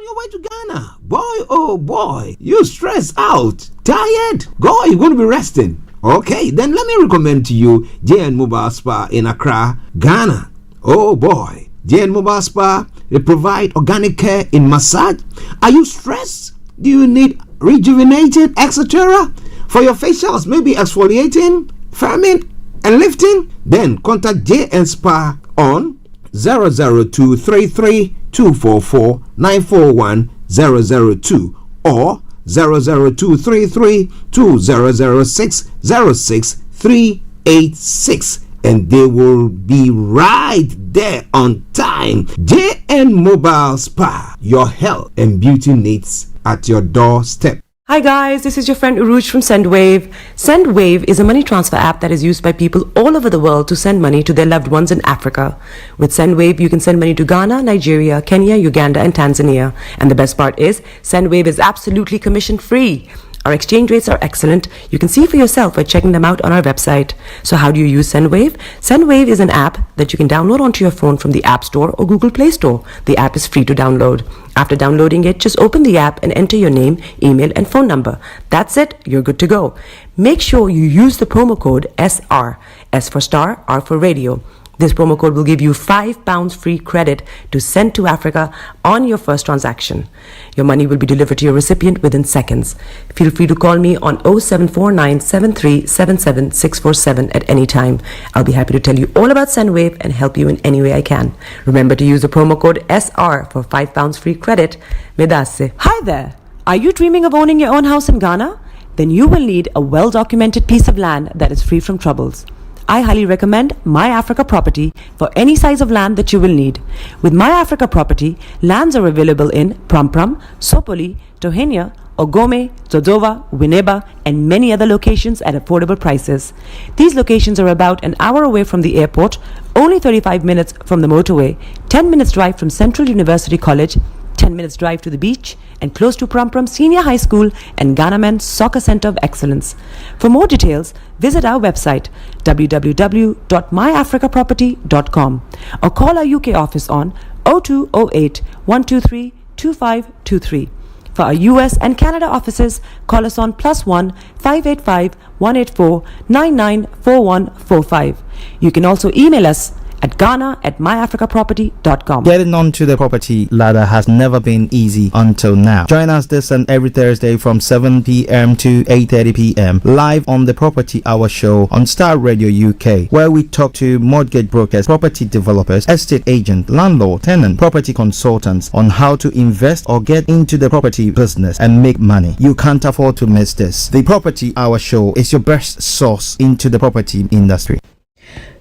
on your way to Ghana. Boy, oh boy, you stressed out, tired? God, you're going to be resting. Okay, then let me recommend to you JN Mobile Spa in Accra, Ghana. Oh boy, JN Mobile Spa, they provide organic care in massage. Are you stressed? Do you need rejuvenated, etc.? For your facials, maybe exfoliating, firming, and lifting? Then contact JN Spa on 00233 244 941 002 or 00233 2006 06386, and they will be right there on time. JN Mobile Spa, your health and beauty needs at your doorstep. Hi guys, this is your friend Uruj from SendWave. SendWave is a money transfer app that is used by people all over the world to send money to their loved ones in Africa. With SendWave, you can send money to Ghana, Nigeria, Kenya, Uganda, and Tanzania. And the best part is, SendWave is absolutely commission free. Our exchange rates are excellent. You can see for yourself by checking them out on our website. So how do you use SendWave? SendWave is an app that you can download onto your phone from the App Store or Google Play Store. The app is free to download. After downloading it, just open the app and enter your name, email, and phone number. That's it. You're good to go. Make sure you use the promo code SR. S for Starr, R for Radio. This promo code will give you £5 free credit to send to Africa on your first transaction. Your money will be delivered to your recipient within seconds. Feel free to call me on 0749 7377 647 at any time. I'll be happy to tell you all about SendWave and help you in any way I can. Remember to use the promo code SR for £5 free credit. Medasse. Hi there. Are you dreaming of owning your own house in Ghana? Then you will need a well-documented piece of land that is free from troubles. I highly recommend My Africa Property for any size of land that you will need. With My Africa Property, lands are available in Prampram, Sopoli, Tohenia, Ogome, Dodova, Winneba, and many other locations at affordable prices. These locations are about an hour away from the airport, only 35 minutes from the motorway, 10 minutes drive from Central University College, 10 minutes drive to the beach, and close to Prampram Senior High School and Ghanaman Soccer Center of Excellence. For more details, visit our website www.myafricaproperty.com or call our UK office on 0208 123 2523. For our US and Canada offices, call us on +1 585 184 994145. You can also email us at ghana@myafricaproperty.com. Getting onto the property ladder has never been easy until now. Join us this and every Thursday from 7 p.m. to 8:30 p.m. live on the Property Hour Show on Starr Radio UK, where we talk to mortgage brokers, property developers, estate agents, landlord, tenant, property consultants on how to invest or get into the property business and make money. You can't afford to miss this. The Property Hour Show is your best source into the property industry.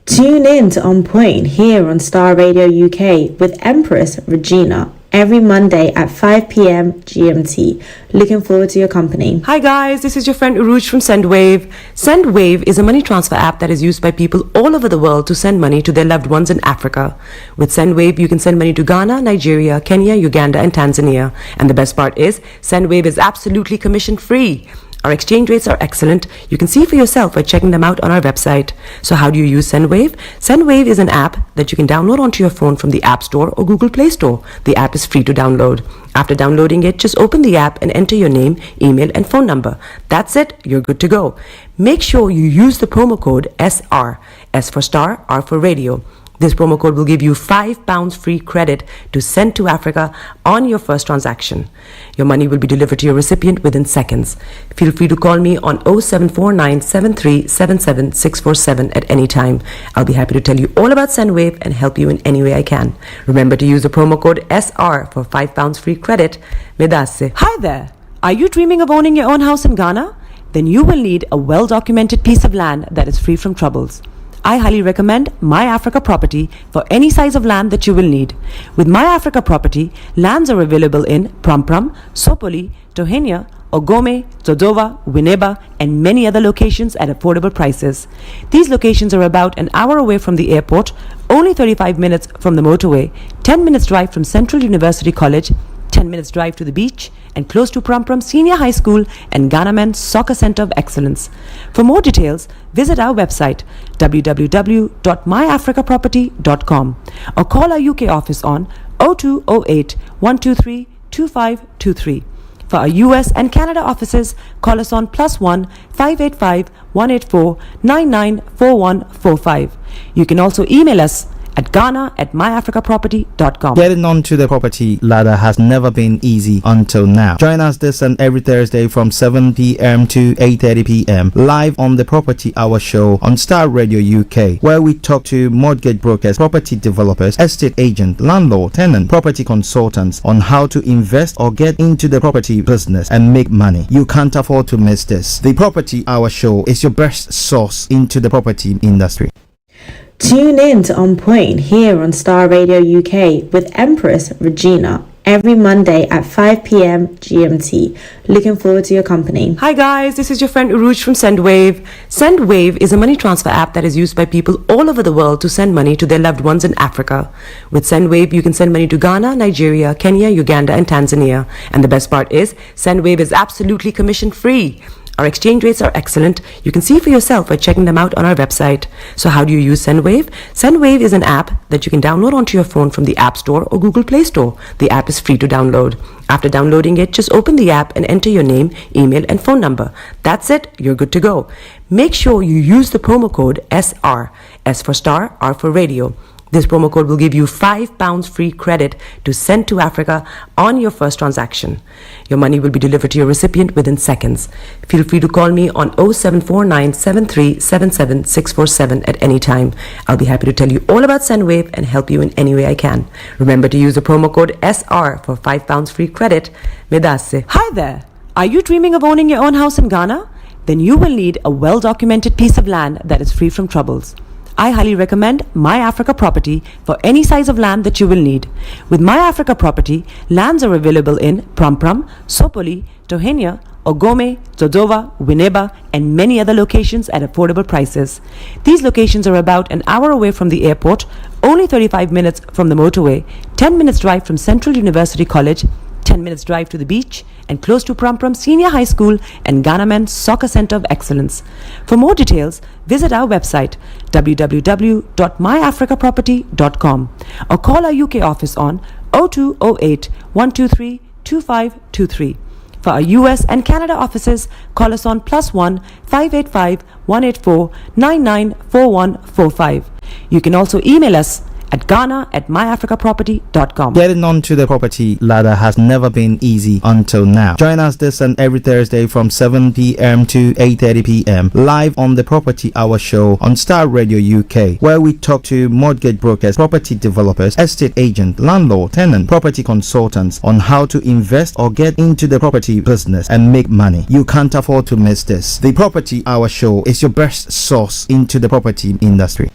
Tune in to On Point here on Starr Radio UK with Empress Regina every Monday at 5 p.m. GMT. Looking forward to your company. Hi guys, this is your friend Uruj from SendWave. SendWave is a money transfer app that is used by people all over the world to send money to their loved ones in Africa. With SendWave, you can send money to Ghana, Nigeria, Kenya, Uganda, and Tanzania. And the best part is, SendWave is absolutely commission free. Our exchange rates are excellent. You can see for yourself by checking them out on our website. So how do you use SendWave? SendWave is an app that you can download onto your phone from the App Store or Google Play Store. The app is free to download. After downloading it, just open the app and enter your name, email, and phone number. That's it. You're good to go. Make sure you use the promo code SR. S for Starr, R for Radio. This promo code will give you £5 free credit to send to Africa on your first transaction. Your money will be delivered to your recipient within seconds. Feel free to call me on 0749 7377 647 at any time. I'll be happy to tell you all about SendWave and help you in any way I can. Remember to use the promo code SR for £5 free credit. Medasse. Hi there. Are you dreaming of owning your own house in Ghana? Then you will need a well-documented piece of land that is free from troubles. I highly recommend My Africa Property for any size of land that you will need. With My Africa Property, lands are available in Prampram, Sopoli, Tohenia, Ogome, Dodova, Winneba, and many other locations at affordable prices. These locations are about an hour away from the airport, only 35 minutes from the motorway, 10 minutes drive from Central University College, 10 minutes drive to the beach, and close to Prampram Senior High School and Ghanaman Soccer Center of Excellence. For more details, visit our website www.myafricaproperty.com or call our UK office on 0208 123 2523. For our US and Canada offices, call us on +1 585 184 994145. You can also email us at ghana@myafricaproperty.com. Getting onto the property ladder has never been easy until now. Join us this and every Thursday from 7 p.m. to 8:30 p.m. live on the Property Hour show on Starr Radio UK, where we talk to mortgage brokers, property developers, estate agent, landlord, tenant, property consultants on how to invest or get into the property business and make money. You can't afford to miss this. The Property Hour show is your best source into the property industry. Tune in to On Point here on Starr Radio UK with Empress Regina every Monday at 5 p.m. GMT. Looking forward to your company. Hi guys, this is your friend Uruj from SendWave. SendWave is a money transfer app that is used by people all over the world to send money to their loved ones in Africa. With SendWave, you can send money to Ghana, Nigeria, Kenya, Uganda, and Tanzania. And the best part is, SendWave is absolutely commission free. Our exchange rates are excellent. You can see for yourself by checking them out on our website. So how do you use SendWave? SendWave is an app that you can download onto your phone from the App Store or Google Play Store. The app is free to download. After downloading it, just open the app and enter your name, email, and phone number. That's it. You're good to go. Make sure you use the promo code SR. S for Star, R for Radio. This promo code will give you £5 free credit to send to Africa on your first transaction. Your money will be delivered to your recipient within seconds. Feel free to call me on 0749 7377 647 at any time. I'll be happy to tell you all about SendWave and help you in any way I can. Remember to use the promo code SR for £5 free credit. Medasse. Hi there. Are you dreaming of owning your own house in Ghana? Then you will need a well-documented piece of land that is free from troubles. I highly recommend My Africa Property for any size of land that you will need. With My Africa Property, lands are available in Prampram, Sopoli, Tohenia, Ogome, Dodova, Winneba, and many other locations at affordable prices. These locations are about an hour away from the airport, only 35 minutes from the motorway, 10 minutes drive from Central University College, 10 minutes drive to the beach, and close to Prampram Senior High School and Ghana Men's Soccer Center of Excellence. For more details, visit our website www.myafricaproperty.com or call our UK office on 0208 123 2523. For our US and Canada offices, call us on +1 585 184 994145. You can also email us at ghana@myafricaproperty.com. Getting onto the property ladder has never been easy until now. Join us this and every Thursday from 7 p.m. to 8:30 p.m. live on the Property Hour show on Starr Radio UK, where we talk to mortgage brokers, property developers, estate agent, landlord, tenant, property consultants on how to invest or get into the property business and make money. You can't afford to miss this. The Property Hour show is your best source into the property industry.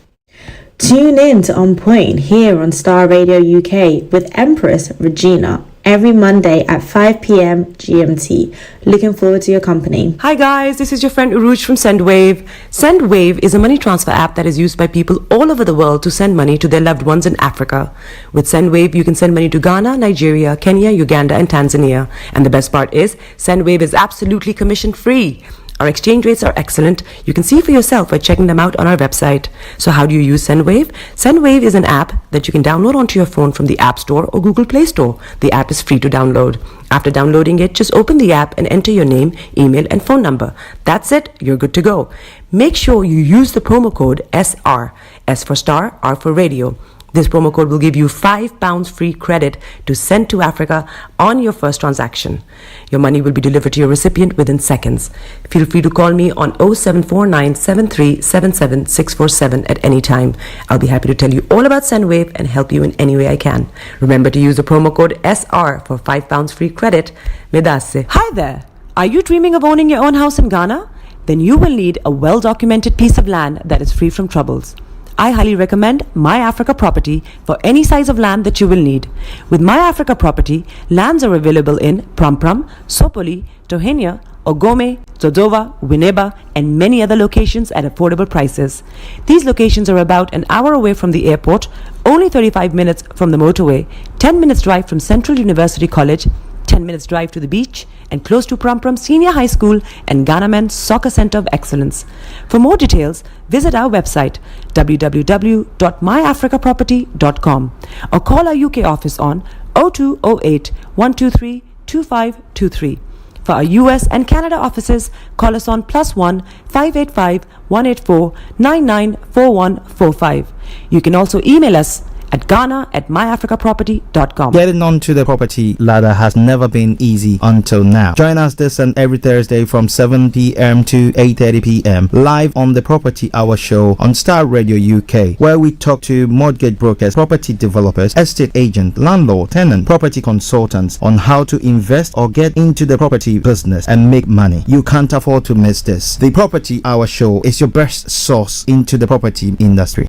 Tune in to On Point here on Starr Radio UK with Empress Regina every Monday at 5 p.m. GMT. Looking forward to your company. Hi guys, this is your friend Uruj from SendWave. SendWave is a money transfer app that is used by people all over the world to send money to their loved ones in Africa. With SendWave, you can send money to Ghana, Nigeria, Kenya, Uganda, and Tanzania. And the best part is, SendWave is absolutely commission free. Our exchange rates are excellent. You can see for yourself by checking them out on our website. So how do you use SendWave? SendWave is an app that you can download onto your phone from the App Store or Google Play Store. The app is free to download. After downloading it, just open the app and enter your name, email, and phone number. That's it. You're good to go. Make sure you use the promo code SR. S for Star, R for Radio. This promo code will give you £5 free credit to send to Africa on your first transaction. Your money will be delivered to your recipient within seconds. Feel free to call me on 0749 7377 647 at any time. I'll be happy to tell you all about SendWave and help you in any way I can. Remember to use the promo code SR for £5 free credit. Medasse. Hi there. Are you dreaming of owning your own house in Ghana? Then you will need a well-documented piece of land that is free from troubles. I highly recommend My Africa Property for any size of land that you will need. With My Africa Property, lands are available in Prampram, Sopoli, Tohenia, Ogome, Dodova, Winneba, and many other locations at affordable prices. These locations are about an hour away from the airport, only 35 minutes from the motorway, 10 minutes drive from Central University College, 10 minutes drive to the beach, and close to Prum Prum Senior High School and Ghana Men's Soccer Center of Excellence. For more details, visit our website www.myafricaproperty.com or call our UK office on 0208 123 2523. For our US and Canada offices, call us on +1 585 184 994145. You can also email us at ghana@myafricaproperty.com. Getting onto the property ladder has never been easy until now. Join us this and every Thursday from 7 p.m. to 8:30 p.m. live on the Property Hour Show on Starr Radio UK, where we talk to mortgage brokers, property developers, estate agents, landlord, tenant, property consultants on how to invest or get into the property business and make money. You can't afford to miss this. The Property Hour Show is your best source into the property industry.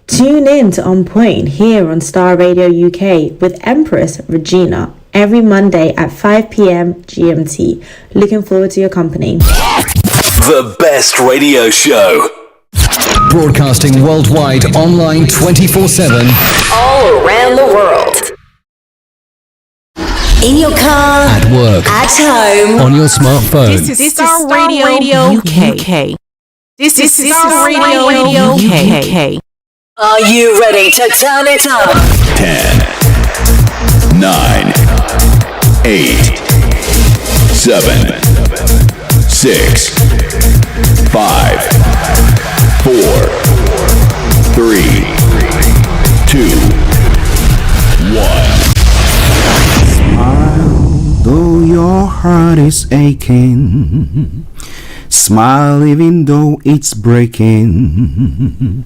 Tune in to On Point here on Starr Radio UK with Empress Regina every Monday at 5 p.m. GMT. Looking forward to your company. The best radio show. Broadcasting worldwide, online 24/7. All around the world. In your car, At work, at home. on your smartphone. This is Starr Radio UK. This is Starr Radio UK. Are you ready to turn it up? 10, 9, 8, 7, 6, 5, 4, 3, 2, 1. Though your heart is aching, smile even though it's breaking.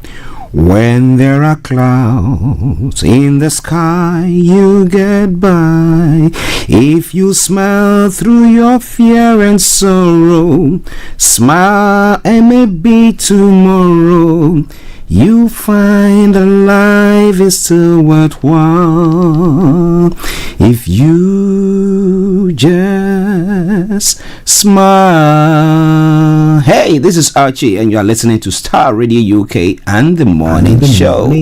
When there are clouds in the sky, you get by. If you smile through your fear and sorrow, smile and maybe tomorrow you find that life is still worthwhile if you just smile. Hey, this is Archie, and you are listening to Starr Radio UK and the Morning Show.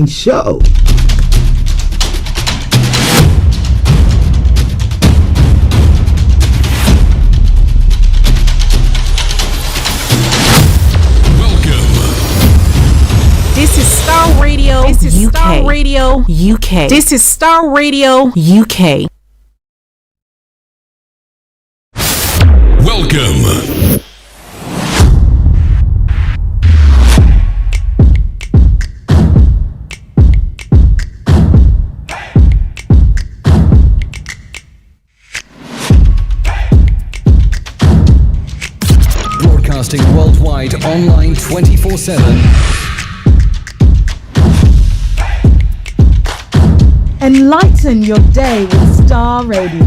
This is Starr Radio. This is UK. Starr Radio UK. This is Starr Radio UK. Welcome. Broadcasting worldwide, online 24/7. Enlighten your day with Starr Radio.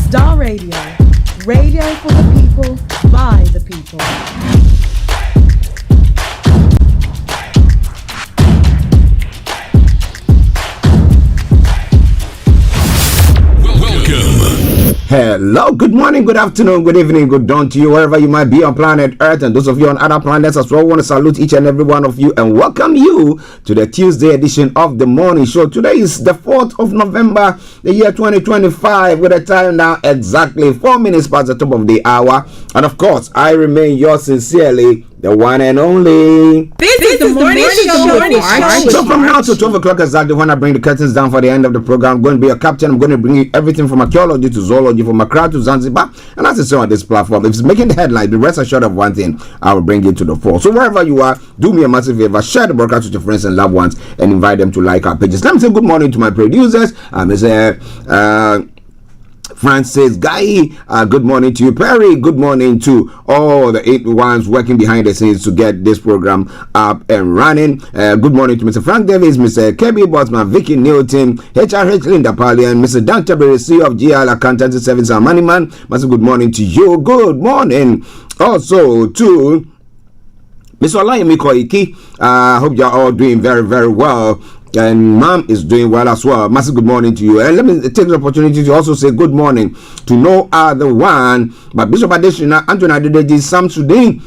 Starr Radio. Radio for the people, by the people. Hello, good morning, good afternoon, good evening, good dawn to you, wherever you might be on planet Earth, and those of you on other planets as well. I want to salute each and every one of you and welcome you to the Tuesday edition of the Morning Show. Today is the 4th of November, the year 2025, with a time now exactly 4 minutes past the top of the hour. And of course, I remain yours sincerely, the one and only. This is the morning show. So from now to 12 o'clock exactly, when I bring the curtains down for the end of the program, I'm going to be a captain. I'm going to bring you everything from archaeology to zoology, from Accra to Zanzibar, and as it's on this platform. If it's making the headline, the rest assured of one thing, I will bring it to the fore. So wherever you are, do me a massive favor, share the broadcast with your friends and loved ones, and invite them to like our pages. Let me say good morning to my producers. Mr. Francis Guy, good morning to you. Perry, good morning to all the 8 ones working behind the scenes to get this program up and running. Good morning to Mr. Frank Davis, Mr. Kebby Bosman, Vicky Newton, HRH Linda Palian, Mr. Dante Beresi of GL Accountancy Service and Moneyman. Massive good morning to you. Good morning also to Mr. Olayemi Koiki. I hope you're all doing very, very well. And mom is doing well as well. Massive good morning to you. And let me take the opportunity to also say good morning to no other one but Bishop Adeshina, Anthony Adedeji, Sam Sudin,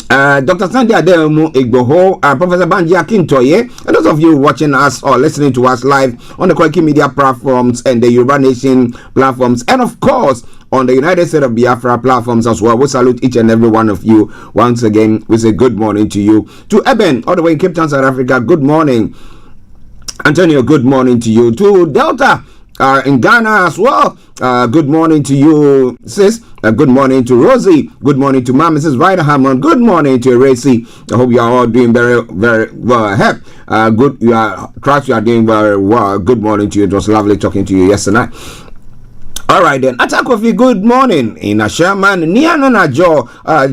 Dr. Sandy Ademu Igboho, Professor Banji Akintoye, and those of you watching us or listening to us live on the Kwaki Media platforms and the Yoruba Nation platforms, and of course on the United States of Biafra platforms as well. We salute each and every one of you once again. We say good morning to you. To Eben, all the way in Cape Town, South Africa, good morning. Antonio, good morning to you. To Delta, in Ghana as well, good morning to you, sis. Good morning to Rosie. Good morning to Mom, Mrs. Ryder Hammond. Good morning to Racy. I hope you are all doing very, very well. Good, trust you are doing very well. Good morning to you. It was lovely talking to you yesterday. All right then, Atakofi, good morning. In Ashaman, Niano Najo,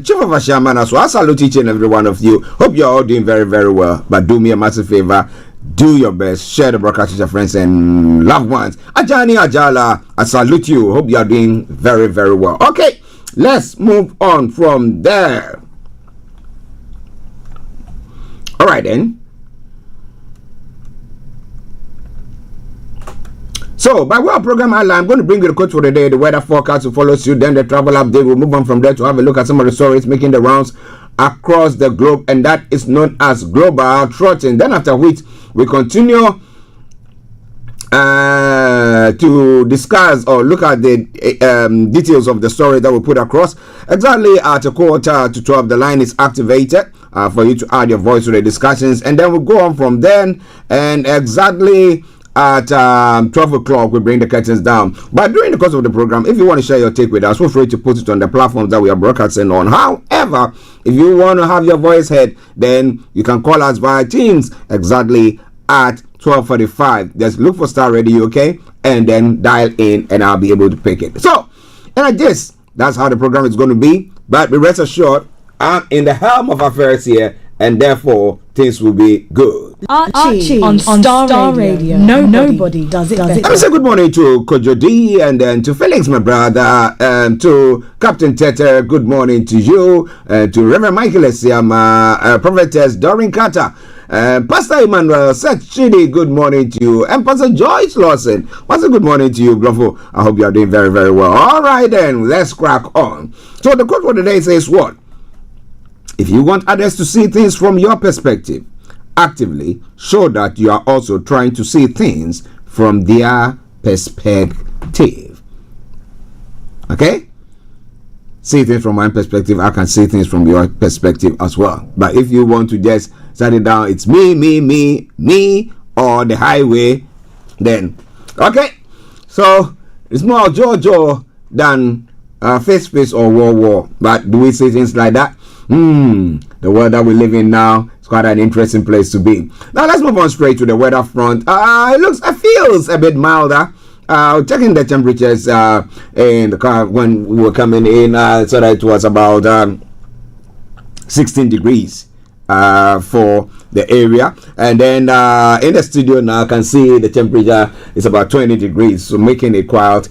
Chief of Ashaman as well. I salute each and every one of you. Hope you're all doing very, very well. But do me a massive favor. Do your best. Share the broadcast with your friends and loved ones. Ajani Ajala, I salute you. Hope you are doing very, very well. Okay, let's move on from there. All right then. So, by way of program outline, I'm going to bring you the quote for the day, the weather forecast to follow suit, then the travel update. We'll move on from there to have a look at some of the stories making the rounds across the globe, and that is known as global trotting. Then after which, we continue to discuss or look at the details of the story that we put across. Exactly at 11:45, the line is activated for you to add your voice to the discussions, and then we'll go on from then, and exactly at 12 o'clock we bring the curtains down. But during the course of the program, if you want to share your take with us, feel free to put it on the platforms that we are broadcasting on. However, if you want to have your voice heard, then you can call us via Teams exactly at 12:45. Just look for Starr Radio, okay, and then dial in and I'll be able to pick it. So, and I guess that's how the program is going to be. But be rest assured, I'm in the helm of affairs here, and therefore things will be good. Archie on Starr Radio. Nobody does it better. Let me say good morning to Kojo D, and then to Felix, my brother, and to Captain Tete, good morning to you, and to Reverend Michael Esiama, Prophetess Doreen Carter, Pastor Emmanuel Sechidi, good morning to you, and Pastor Joyce Lawson, Pastor, good morning to you, Bluffo. I hope you are doing very, very well. All right then, let's crack on. So the quote for today says what? If you want others to see things from your perspective, actively show that you are also trying to see things from their perspective. Okay? See things from my perspective, I can see things from your perspective as well. But if you want to just set it down, it's me, or the highway, then okay. So it's more Jojo than face or war. But do we say things like that? The world that we live in now is quite an interesting place to be. Now let's move on straight to the weather front. It feels a bit milder. Checking the temperatures in the car when we were coming in, so that it was about 16 degrees for the area, and then in the studio now I can see the temperature is about 20 degrees, so making it quite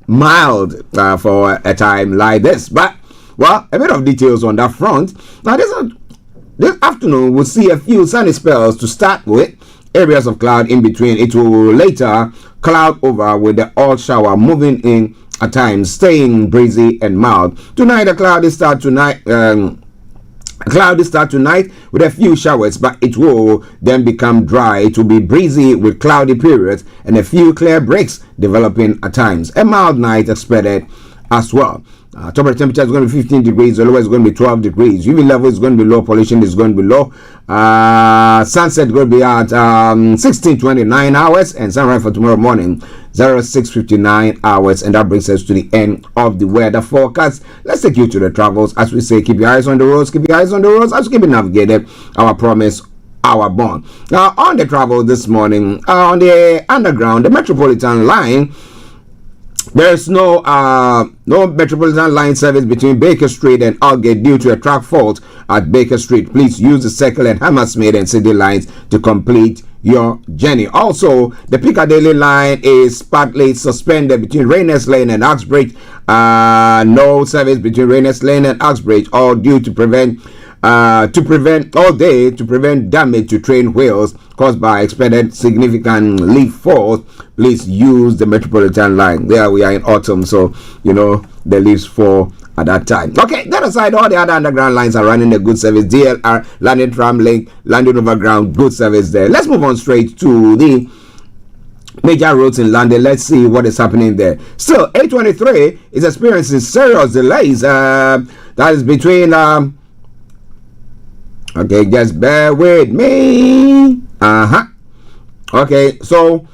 mild for a time like this. But well, a bit of details on that front. Now this afternoon we'll see a few sunny spells to start with, areas of cloud in between. It will later cloud over with the odd shower moving in at times, staying breezy and mild. Tonight the cloudy start tonight with a few showers, but it will then become dry. It will be breezy with cloudy periods and a few clear breaks developing at times. A mild night expected as well. Top of temperature is going to be 15 degrees, the lowest is going to be 12 degrees. UV level is going to be low, pollution is going to be low. Sunset is going to be at 16:29 hours, and sunrise for tomorrow morning 06:59 hours. And that brings us to the end of the weather forecast. Let's take you to the travels. As we say, keep your eyes on the roads, keep your eyes on the roads as we keep it navigated. Our promise, our bond. Now on the travel this morning, on the underground, the Metropolitan line, there's no Metropolitan line service between Baker Street and Aldgate due to a track fault at Baker Street. Please use the Circle and Hammersmith and City lines to complete your journey. Also, the Piccadilly line is partly suspended between Rayners Lane and Uxbridge. No service between Rayners Lane and Uxbridge, all due to prevent to prevent damage to train wheels caused by expected significant leaf falls. Please use the Metropolitan line. There we are in autumn, so the leaves fall at that time. Okay, that aside, all the other underground lines are running a good service. DLR, Landing Tram Link, Landing Overground, good service there. Let's move on straight to the major roads in London. Let's see what is happening there. Still, A23 is experiencing serious delays. That is between okay, just bear with me. Okay, so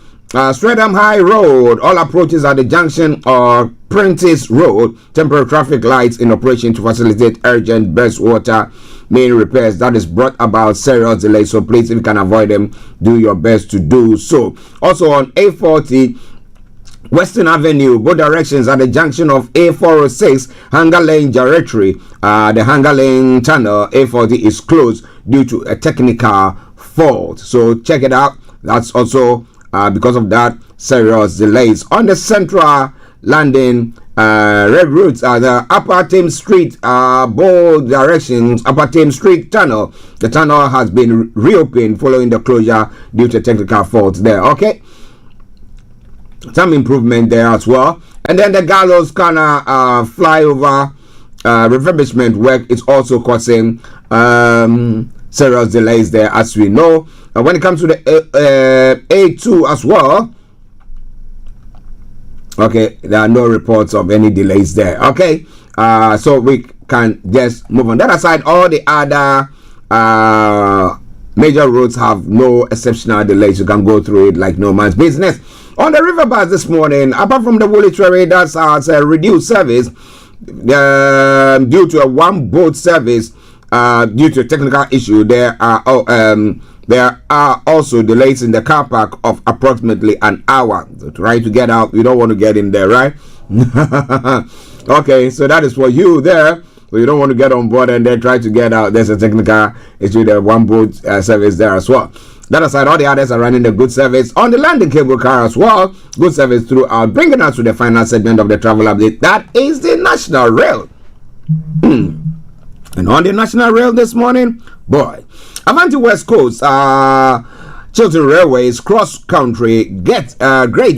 Streatham High Road, all approaches at the junction of Prentice Road, temporary traffic lights in operation to facilitate urgent water main repairs. That is brought about serious delays, so please, if you can avoid them, do your best to do so. Also on A40 Western Avenue, both directions at the junction of A406 Hanger Lane Directory, the Hanger Lane tunnel A40 is closed due to a technical fault, so check it out. That's also because of that serious delays. On the Central Landing red routes, the Upper Thames Street, both directions, Upper Thames Street tunnel, the tunnel has been reopened following the closure due to technical faults there. Okay, some improvement there as well. And then the Gallows Corner flyover refurbishment work is also causing serious delays there, as we know. When it comes to the A2 as well, okay, there are no reports of any delays there. Okay, so we can just move on. That aside, all the other major roads have no exceptional delays. You can go through it like no man's business. On the river bus this morning, apart from the Woolwich Ferry that has a reduced service due to a one boat service due to a technical issue, there are also delays in the car park of approximately an hour. So trying to get out, you don't want to get in there, right? Okay, so that is for you there. So you don't want to get on board and then try to get out. There's a technical issue, the one boat service there as well. That aside, all the others are running a good service on the landing cable car as well. Good service throughout, bringing us to the final segment of the travel update. That is the National Rail. And on the National Rail this morning, boy, Avanti West Coast, Chiltern Railways, Cross Country, Great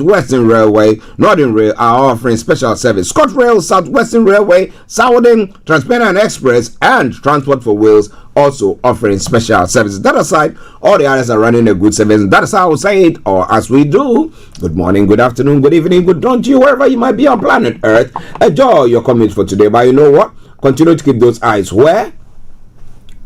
Western Railway, Northern Rail are offering special service. ScotRail, Southwestern Railway, Southern, Transparent Express, and Transport for Wales also offering special services. That aside, all the others are running a good service. That is how I say it, or as we do. Good morning, good afternoon, good evening, good dawn to you, wherever you might be on planet Earth. Enjoy your comments for today. But you know what? Continue to keep those eyes where?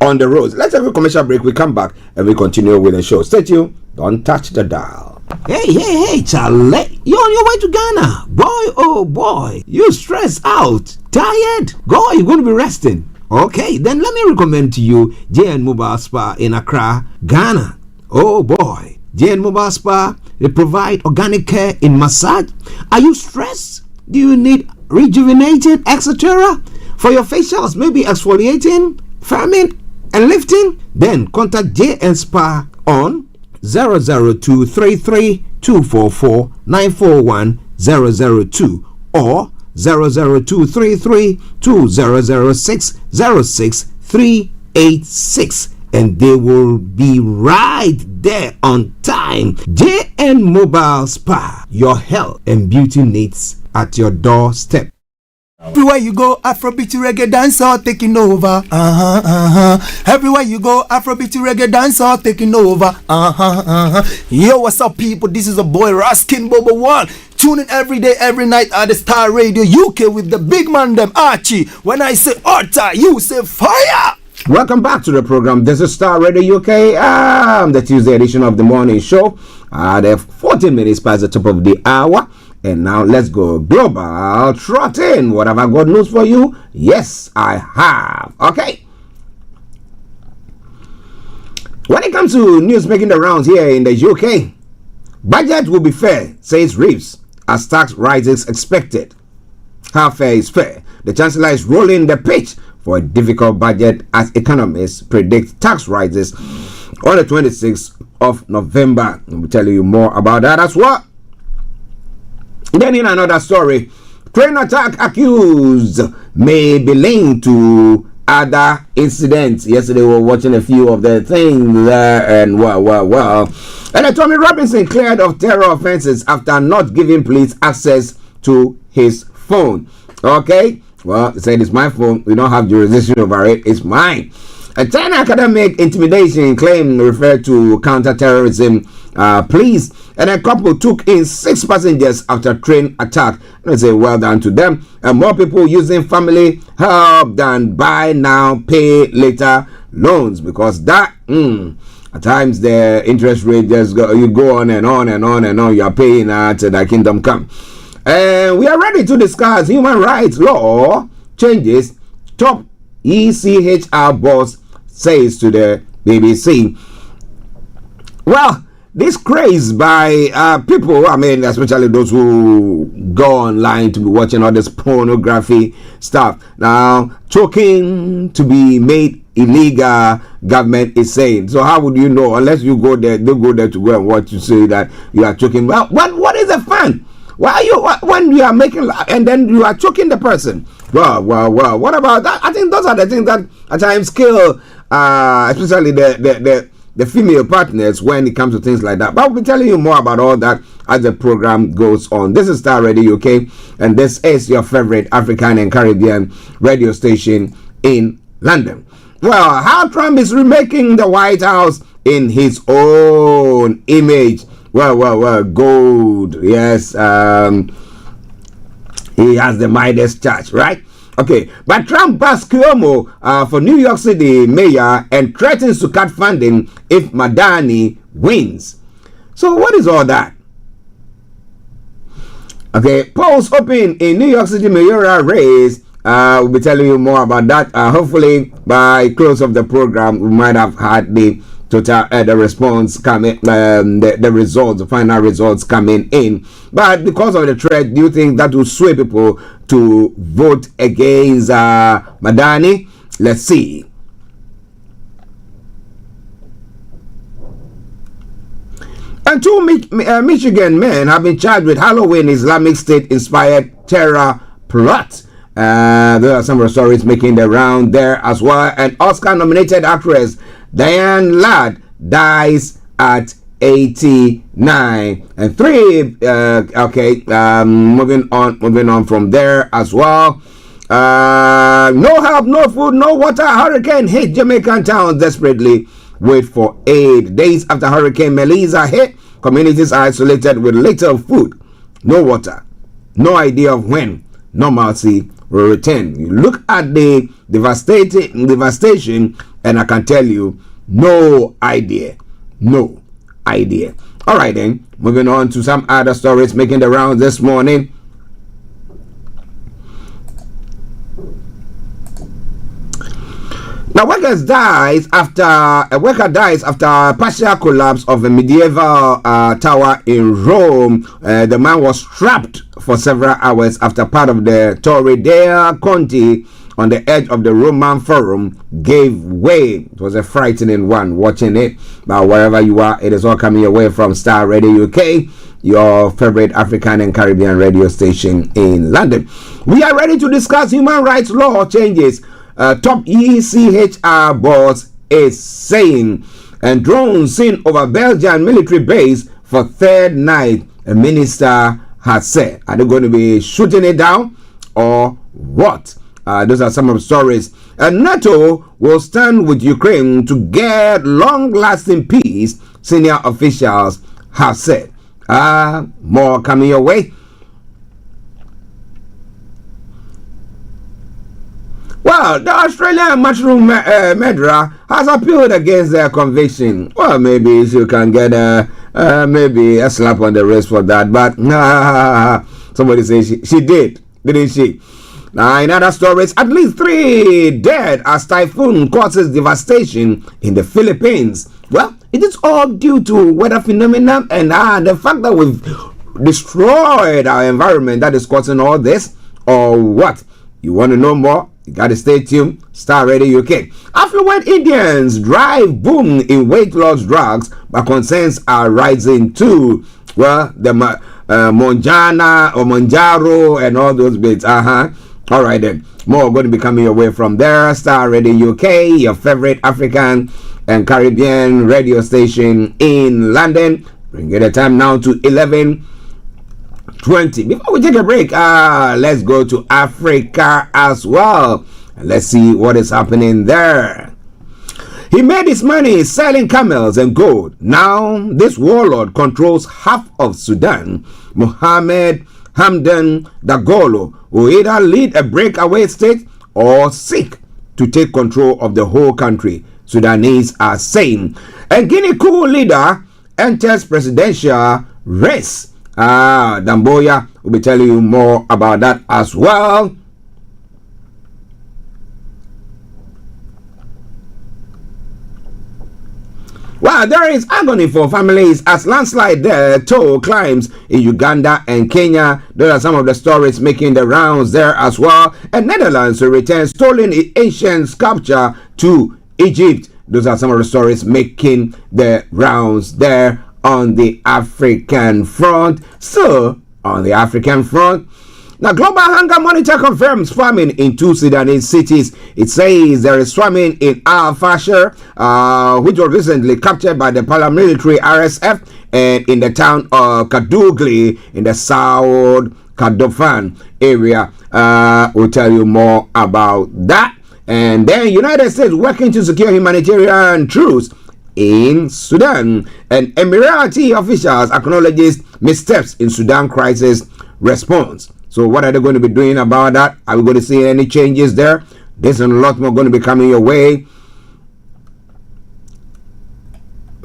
On the roads. Let's have a commercial break. We come back and we continue with the show. Stay tuned. Don't touch the dial. Hey, Charlie. You're on your way to Ghana. Boy, oh boy. You stressed out. Tired? Go, you're going to be resting. Okay, then let me recommend to you JN Mobile Spa in Accra, Ghana. Oh boy. JN Mobile Spa, they provide organic care in massage. Are you stressed? Do you need rejuvenating, etc.? For your facials, maybe exfoliating, firming, and lifting? Then contact JN Spa on 00233 244 941 002 or 00233 2006 06386, and they will be right there on time. JN Mobile Spa, your health and beauty needs at your doorstep. Everywhere you go, Afrobeat reggae dancehall taking over. Everywhere you go, Afrobeat reggae dancehall taking over. Yo, what's up, people? This is a boy Raskin Bobo One. Tune in every day, every night at the Starr Radio UK with the big man them Archie. When I say Orta, you say fire. Welcome back to the program. This is Starr Radio UK, the Tuesday edition of the morning show. They're 14 minutes past the top of the hour. And now let's go global trotting. What have I got news for you? Yes, I have. Okay. When it comes to news making the rounds here in the UK, budget will be fair, says Reeves, as tax rises expected. How fair is fair? The Chancellor is rolling the pitch for a difficult budget as economists predict tax rises on the 26th of November. I'll tell you more about that as well. Then in another story, train attack accused may be linked to other incidents. Yesterday we were watching a few of the things there, and well. And Tommy Robinson cleared of terror offenses after not giving police access to his phone. Okay, well, he said it's my phone. We don't have jurisdiction over it. It's mine. A China academic intimidation claim referred to counter-terrorism police, and a couple took in 6 passengers after train attack. I say well done to them. And more people using family help than buy now, pay later loans, because that at times the interest rate just go on and on and on and on. You are paying till the kingdom come. And we are ready to discuss human rights law changes. Top ECHR boss says to the BBC. Well, this craze by people, I mean, especially those who go online to be watching all this pornography stuff. Now, choking to be made illegal, government is saying. So how would you know unless you go there? Don't go there to go and watch to say that you are choking. Well, what is the fun? Why are you when you are making and then you are choking the person? Well. What about that? I think those are the things that at times kill, especially the female partners when it comes to things like that. But I'll be telling you more about all that as the program goes on. This is Starr Radio UK, and this is your favorite African and Caribbean radio station in London. Well, how Trump is remaking the White House in his own image. Well, gold. Yes, he has the Midas touch, right? Okay, but Trump backs Cuomo for New York City mayor and threatens to cut funding if Madani wins. So what is all that? Okay, polls open in New York City mayoral race. We'll be telling you more about that. Hopefully, by close of the program, we might have had the total the response coming, the results, the final results coming in. But because of the threat, do you think that will sway people to vote against Madani? Let's see. And 2 Michigan men have been charged with Halloween Islamic State-inspired terror plot. There are some stories making the round there as well. And Oscar-nominated actress Diane Ladd dies at 89. And 3, moving on from there as well. No help, no food, no water. Hurricane hit Jamaican towns desperately. Wait for aid. Days after Hurricane Melissa hit, communities are isolated with little food, no water, no idea of when normalcy will return. You look at the devastation, and I can tell you, no idea. All right, then, moving on to some other stories making the rounds this morning. Now, a worker dies after partial collapse of a medieval tower in Rome. The man was trapped for several hours after part of the Torre del Conte on the edge of the Roman Forum gave way. It was a frightening one watching it. But wherever you are, it is all coming your way from Starr Radio UK, your favorite African and Caribbean radio station in London. We are ready to discuss human rights law changes. Top ECHR boss is saying, and drones seen over Belgian military base for third night, a minister has said. Are they going to be shooting it down or what? Those are some of the stories. NATO will stand with Ukraine to get long-lasting peace, senior officials have said. More coming your way. Well, the Australian mushroom murderer has appealed against their conviction. Well, maybe she can get maybe a slap on the wrist for that. But somebody says she did, didn't she? Now, in other stories, at least 3 dead as typhoon causes devastation in the Philippines. Well, it is all due to weather phenomena and the fact that we've destroyed our environment that is causing all this, or what? You want to know more? You got to stay tuned. Starr Radio UK. Affluent Indians drive boom in weight loss drugs, but concerns are rising too. Well, the Monjana or Monjaro and all those bits. All right then, more going to be coming your way from there. Star Radio UK, your favorite African and Caribbean radio station in London. Bring the time now to 11:20. Before we take a break, let's go to Africa as well. Let's see what is happening there. He made his money selling camels and gold. Now this warlord controls half of Sudan. Mohammed Hamdan Dagolo will either lead a breakaway state or seek to take control of the whole country, Sudanese are saying. And Guinea coup leader enters presidential race. Damboya will be telling you more about that as well. Well, there is agony for families as landslide there toll climbs in Uganda and Kenya. Those are some of the stories making the rounds there as well. And Netherlands will return stolen ancient sculpture to Egypt. Those are some of the stories making the rounds there on the African front. So, on the African front, now, Global Hunger Monitor confirms famine in 2 Sudanese cities. It says there is famine in Al Fashir, which was recently captured by the paramilitary RSF, and in the town of Kadugli in the South Kordofan area. We'll tell you more about that. And then United States working to secure humanitarian truce in Sudan. And Emirati officials acknowledges missteps in Sudan crisis response. So what are they going to be doing about that? Are we going to see any changes there? There's a lot more going to be coming your way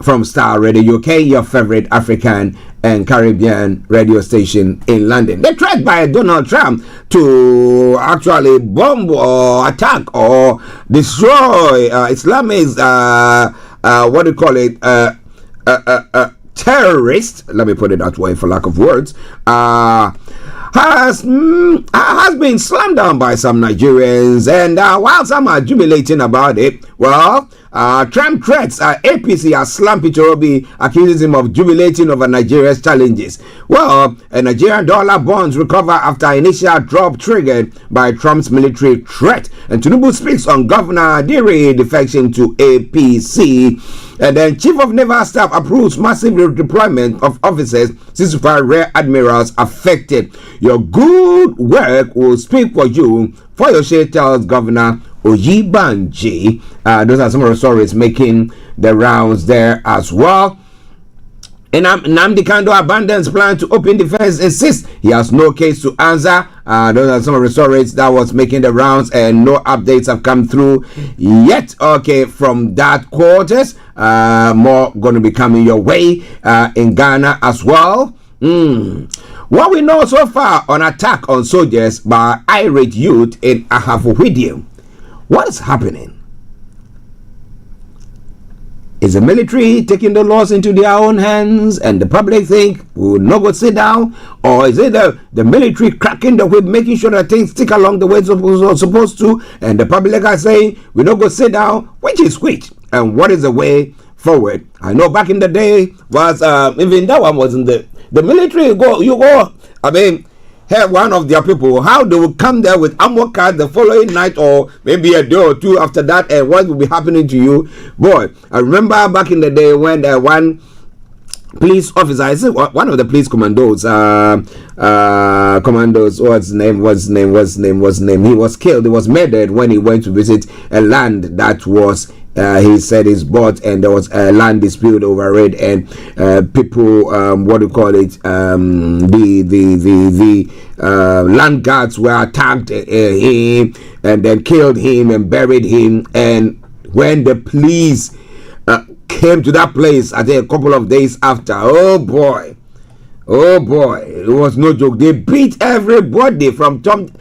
from Star Radio UK, your favorite African and Caribbean radio station in London. They tried by Donald Trump to actually bomb or attack or destroy Islamic, what do you call it, terrorist, let me put it that way for lack of words, has been slammed down by some Nigerians, and while some are jubilating about it, well, Trump threats APC as slammed Peter Obi, accuses him of jubilating over Nigeria's challenges. Well, Nigerian dollar bonds recover after initial drop triggered by Trump's military threat. And Tinubu speaks on Governor Diri defection to APC. And then Chief of Naval Staff approves massive redeployment of officers, 65 rear admirals affected. Your good work will speak for you. Fayose tells Governor Oyibanji. Those are some of the stories making the rounds there as well. And Nnamdi Kanu abandons plan to open defense, insists he has no case to answer. Those are some of the stories that was making the rounds, and no updates have come through yet. Okay, from that quarters, more going to be coming your way in Ghana as well. What we know so far on attack on soldiers by irate youth in Ahafo. What is happening? Is the military taking the laws into their own hands and the public think we will not go sit down? Or is it the military cracking the whip, making sure that things stick along the way it's supposed to, and the public are saying we don't go sit down? Which is which? And what is the way forward? I know back in the day was even that one wasn't the military you go. I mean, have one of their people, how they will come there with ammo card the following night or maybe a day or two after that, and what will be happening to you? Boy, I remember back in the day when one police officer, I said one of the police commandos, what's his name? He was killed, he was murdered when he went to visit a land that was he said is bought, and there was a land dispute over it, and people what do you call it, the land guards were attacked him and then killed him and buried him. And when the police came to that place, I think a couple of days after, oh boy, it was no joke. They beat everybody from Tom,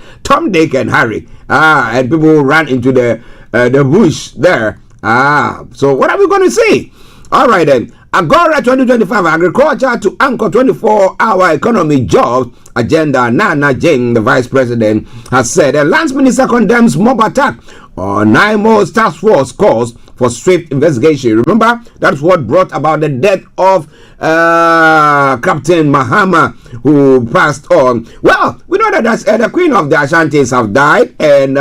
Dick and Harry, and people ran into the bush there. So what are we going to see? All right then. Agora 2025 agriculture to anchor 24-hour economy jobs agenda. Nana Jing, the vice president, has said a lands minister condemns mob attack on Naimo's task force calls for swift investigation. Remember, that's what brought about the death of Captain Mahama, who passed on. Well, we know that the Queen of the Ashantis have died, and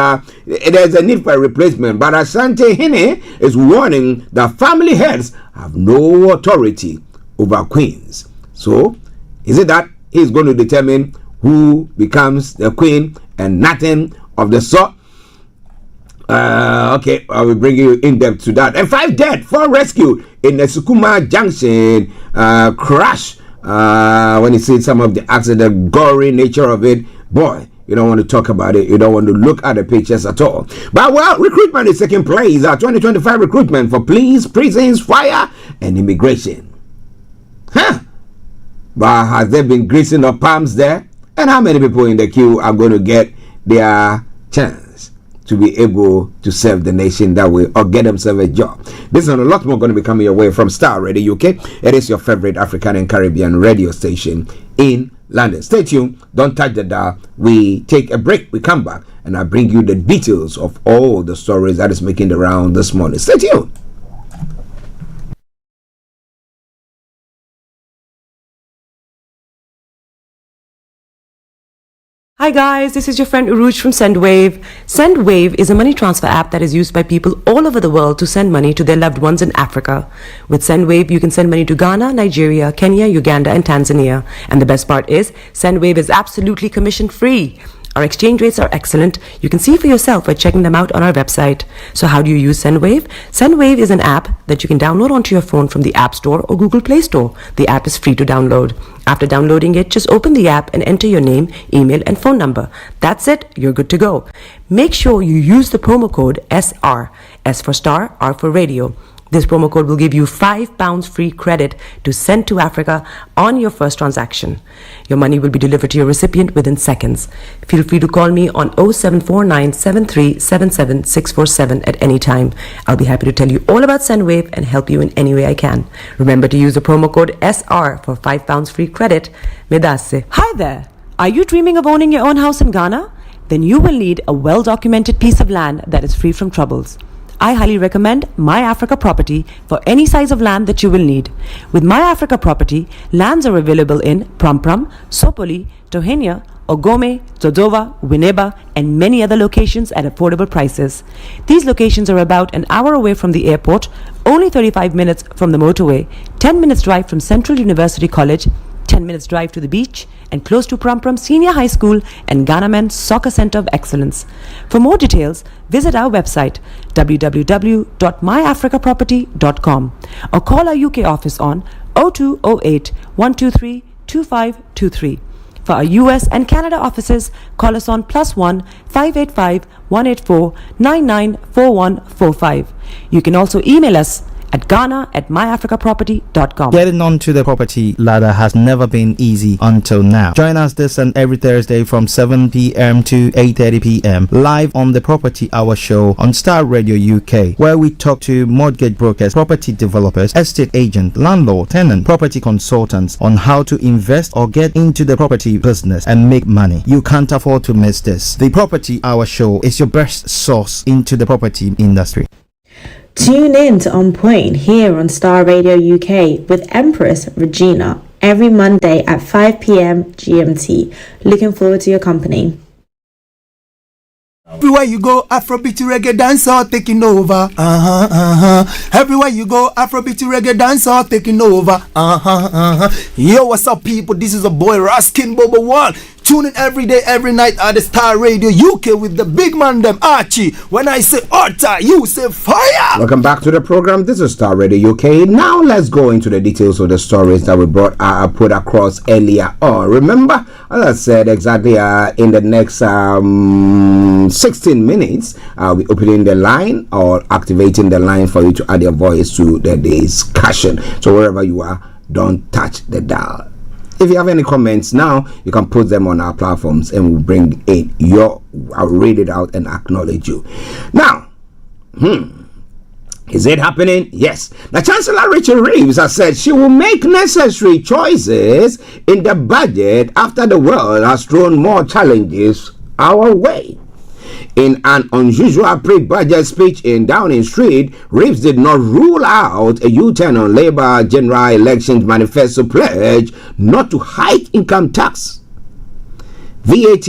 there's a need for a replacement. But Ashanti Hine is warning that family heads have no authority over queens. So, is it that he's going to determine who becomes the queen and nothing of the sort? Okay, I will bring you in depth to that. And 5 dead, 4 rescued in the Sukuma Junction crash. When you see some of the accident, gory nature of it, boy, you don't want to talk about it. You don't want to look at the pictures at all. But well, recruitment is taking place. 2025 recruitment for police, prisons, fire, and immigration. But has there been greasing of palms there? And how many people in the queue are going to get their chance to be able to serve the nation that way or get themselves a job? This and a lot more going to be coming your way from Starr Radio UK. It is your favorite African and Caribbean radio station in London. Stay tuned. Don't touch the dial. We take a break. We come back and I bring you the details of all the stories that is making the round this morning. Stay tuned. Hi guys, this is your friend Uruj from SendWave. SendWave is a money transfer app that is used by people all over the world to send money to their loved ones in Africa. With SendWave, you can send money to Ghana, Nigeria, Kenya, Uganda, and Tanzania. And the best part is, SendWave is absolutely commission free. Our exchange rates are excellent. You can see for yourself by checking them out on our website. So how do you use SendWave? SendWave is an app that you can download onto your phone from the App Store or Google Play Store. The app is free to download. After downloading it, just open the app and enter your name, email, and phone number. That's it. You're good to go. Make sure you use the promo code SR. S for Star, R for Radio. This promo code will give you £5 free credit to send to Africa on your first transaction. Your money will be delivered to your recipient within seconds. Feel free to call me on 0749 7377 647 at any time. I'll be happy to tell you all about SendWave and help you in any way I can. Remember to use the promo code SR for £5 free credit. Medasse. Hi there. Are you dreaming of owning your own house in Ghana? Then you will need a well-documented piece of land that is free from troubles. I highly recommend My Africa Property for any size of land that you will need. With My Africa Property, lands are available in Pram, Sopoli, Tohenia, Ogome, Dodova, Winneba, and many other locations at affordable prices. These locations are about an hour away from the airport, only 35 minutes from the motorway, 10 minutes drive from Central University College, 10 minutes drive to the beach, and close to Pram Senior High School and Ghana Men's Soccer Center of Excellence. For more details, visit our website www.myafricaproperty.com or call our UK office on 0208 123 2523. For our US and Canada offices, call us on +1 585 184 994145. You can also email us at ghana@myafricaproperty.com. Getting onto the property ladder has never been easy until now. Join us this and every Thursday from 7 p.m. to 8:30 p.m. live on the Property Hour show on Starr Radio UK, where we talk to mortgage brokers, property developers, estate agents, landlord, tenant, property consultants on how to invest or get into the property business and make money. You can't afford to miss this. The Property Hour show is your best source into the property industry. Tune in to On Point here on Starr Radio UK with Empress Regina every Monday at 5 p.m. GMT. Looking forward to your company. Everywhere you go, Afrobeat reggae dancehall taking over. Everywhere you go, Afrobeat reggae dancehall taking over. Yo, what's up, people? This is a boy Raskin Bobo One. Tune in every day, every night at the Starr Radio UK with the big man them Archie. When I say Orta, you say fire. Welcome back to the program. This is Starr Radio UK. Now let's go into the details of the stories that we put across earlier on. Remember, as I said, exactly in the next 16 minutes, I'll be opening the line or activating the line for you to add your voice to the discussion. So wherever you are, don't touch the dial. If you have any comments now, you can put them on our platforms and we'll bring in I'll read it out and acknowledge you. Now, is it happening? Yes. The Chancellor Rachel Reeves has said she will make necessary choices in the budget after the world has thrown more challenges our way. In an unusual pre-budget speech in Downing Street, Reeves did not rule out a U-turn on Labour General Elections Manifesto pledge not to hike income tax, VAT,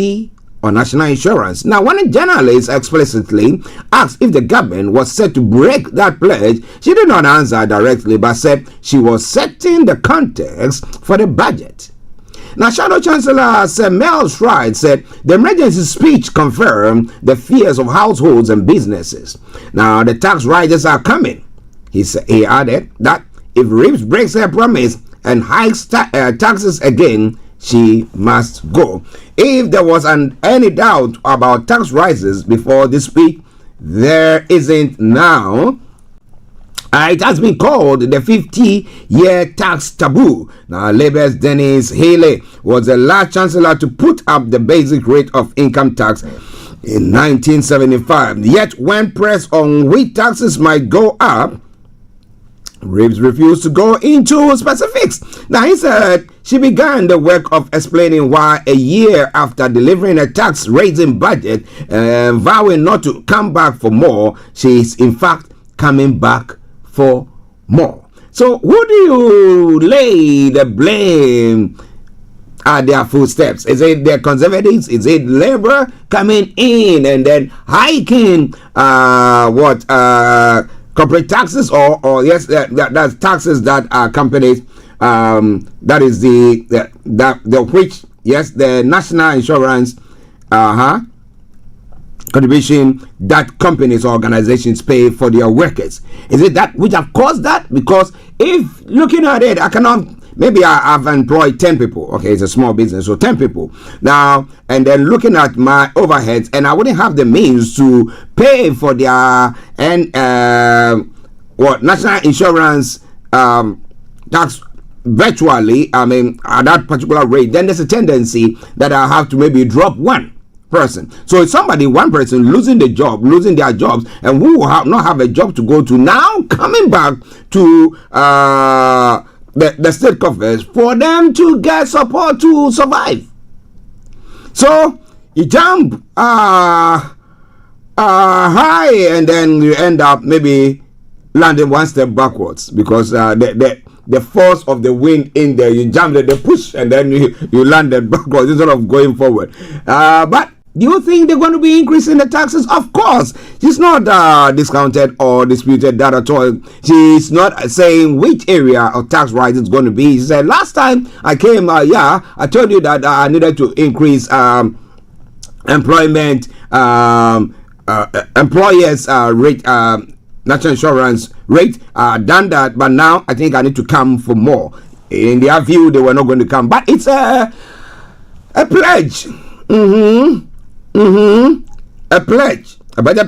or national insurance. Now, when a journalist explicitly asked if the government was set to break that pledge, she did not answer directly, but said she was setting the context for the budget. Now, Shadow Chancellor Sir Mel Stride said the emergency speech confirmed the fears of households and businesses. Now, the tax rises are coming. He added that if Reeves breaks her promise and hikes taxes again, she must go. If there was any doubt about tax rises before this speech, there isn't now. It has been called the 50-year tax taboo. Now, Labour's Dennis Healey was the last chancellor to put up the basic rate of income tax in 1975. Yet, when pressed on which taxes might go up, Reeves refused to go into specifics. Now, he said she began the work of explaining why a year after delivering a tax-raising budget and vowing not to come back for more, she is in fact coming back for more. So who do you lay the blame at their footsteps? Is it the Conservatives? Is it Labour coming in and then hiking corporate taxes, or yes, that's taxes that are companies, that is the which, yes, the national insurance contribution that companies or organizations pay for their workers. Is it that which have caused that? Because if looking at it, I cannot, maybe I've employed 10 people. Okay, it's a small business, so 10 people. Now, and then looking at my overheads, and I wouldn't have the means to pay for their national insurance tax virtually, I mean, at that particular rate, then there's a tendency that I have to maybe drop one person. So it's one person losing their jobs, and who will not have a job to go to, now coming back to the state coffers for them to get support to survive. So you jump high, and then you end up maybe landing one step backwards, because the force of the wind in there, you jump the push, and then you landed backwards instead of going forward. But do you think they're going to be increasing the taxes? Of course. She's not discounted or disputed that at all. She's not saying which area of tax rise it's going to be. She said, last time I came, I told you that I needed to increase employment, employers rate, national insurance rate. Done that, but now I think I need to come for more. In their view, they were not going to come. But it's a pledge. A pledge, but a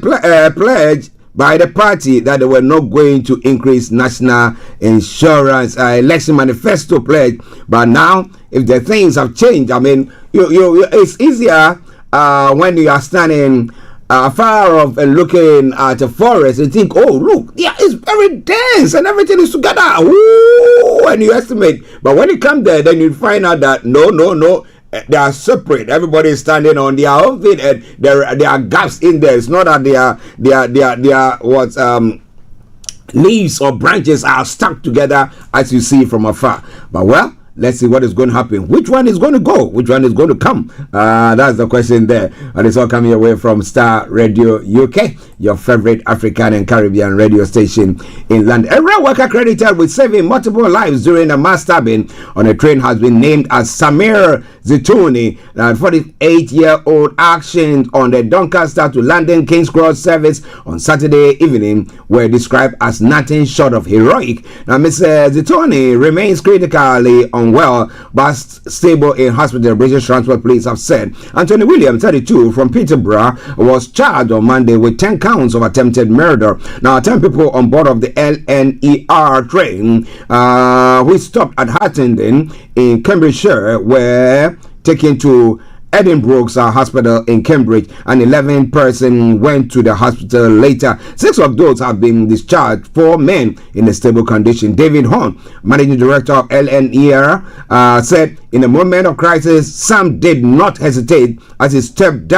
pledge by the party that they were not going to increase national insurance. Election manifesto pledge. But now, if the things have changed, I mean, it's easier when you are standing far off and looking at a forest and think, oh, look, yeah, it's very dense and everything is together. Ooh, and you estimate. But when you come there, then you find out that no. They are separate. Everybody is standing on their own feet, and there are gaps in there. It's not that leaves or branches are stuck together as you see from afar. But well, let's see what is going to happen. Which one is going to go? Which one is going to come? That's the question there. And it's all coming away from Starr Radio UK, your favorite African and Caribbean radio station in London. A rail worker credited with saving multiple lives during a mass stabbing on a train has been named as Samir Zitouni. 48-year-old actions on the Doncaster to London King's Cross service on Saturday evening were described as nothing short of heroic. Now, Mr. Zitouni remains critically unwell but stable in hospital, British Transport Police have said. Anthony Williams, 32, from Peterborough, was charged on Monday with 10 counts of attempted murder. Now, 10 people on board of the LNER train, which stopped at Hartenden in Cambridgeshire, were taken to Edinburgh's hospital in Cambridge. An 11 person went to the hospital later. 6 of those have been discharged. 4 men in a stable condition. David Horn, managing director of LNER, said in a moment of crisis, Sam did not hesitate as he stepped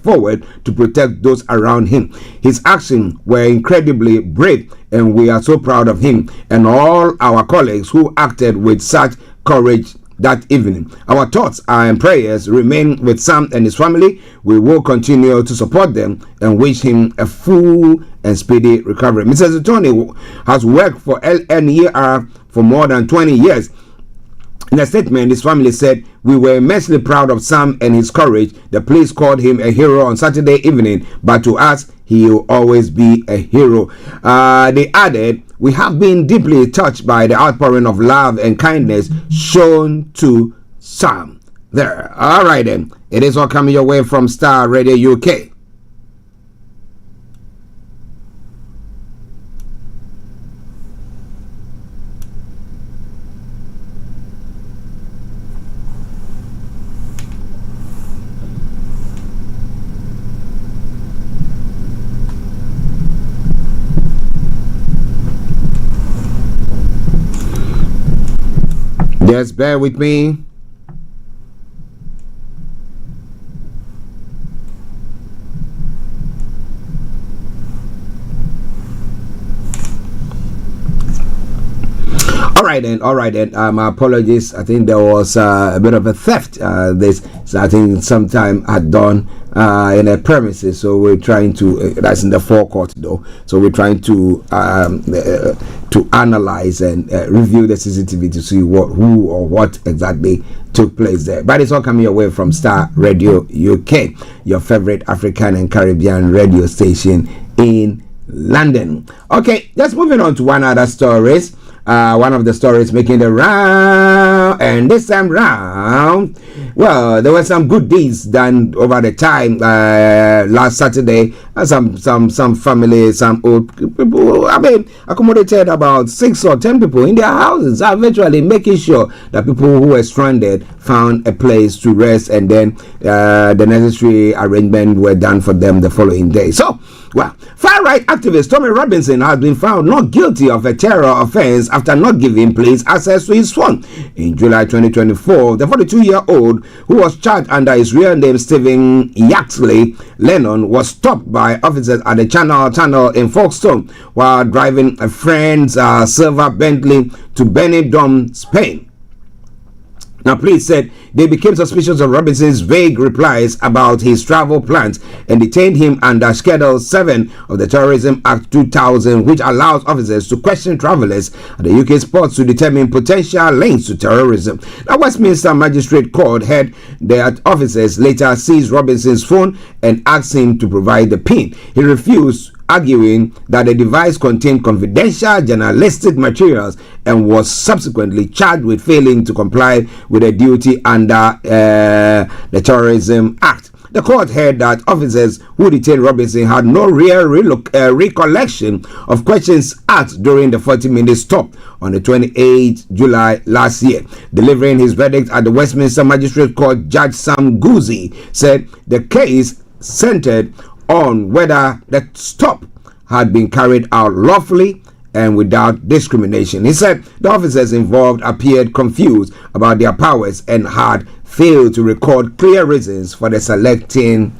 forward to protect those around him. His actions were incredibly brave, and we are so proud of him and all our colleagues who acted with such courage that evening. Our thoughts and prayers remain with Sam and his family. We will continue to support them and wish him a full and speedy recovery. Mrs. Tony has worked for LNER for more than 20 years. In a statement, his family said, "We were immensely proud of Sam and his courage. The police called him a hero on Saturday evening, but to us, he will always be a hero." They added, "We have been deeply touched by the outpouring of love and kindness shown to Sam." There. All right, then. It is all coming your way from Starr Radio UK. Just bear with me. All right then. My apologies. I think there was a bit of a theft. This, I think, sometime had done in a premises. So we're trying to. That's in the forecourt, though. So we're trying to analyze and review the CCTV to see who or what exactly took place there. But it's all coming away from Starr Radio UK, your favorite African and Caribbean radio station in London. Okay, just moving on to one other stories. One of the stories making the round, and this time round, well, there were some good deeds done over the time last Saturday. Some family, some old people, accommodated about 6 or 10 people in their houses, eventually making sure that people who were stranded found a place to rest, and then the necessary arrangements were done for them the following day. So, well, far-right activist Tommy Robinson has been found not guilty of a terror offense after not giving police access to his phone. In July 2024, the 42-year-old, who was charged under his real name Stephen Yaxley Lennon, was stopped by officers at the Channel in Folkestone while driving a friend's silver Bentley to Benidorm, Spain. Now, police said they became suspicious of Robinson's vague replies about his travel plans and detained him under Schedule 7 of the Terrorism Act 2000, which allows officers to question travelers at the UK's ports to determine potential links to terrorism. Now, Westminster Magistrate Court heard that officers later seized Robinson's phone and asked him to provide the PIN. He refused, arguing that the device contained confidential journalistic materials and was subsequently charged with failing to comply with a duty under the Terrorism Act. The court heard that officers who detained Robinson had no real recollection of questions asked during the 40-minute stop on the 28th July last year. Delivering his verdict at the Westminster Magistrate Court, Judge Sam Guzzi said the case centered on whether the stop had been carried out lawfully and without discrimination. He said the officers involved appeared confused about their powers and had failed to record clear reasons for selecting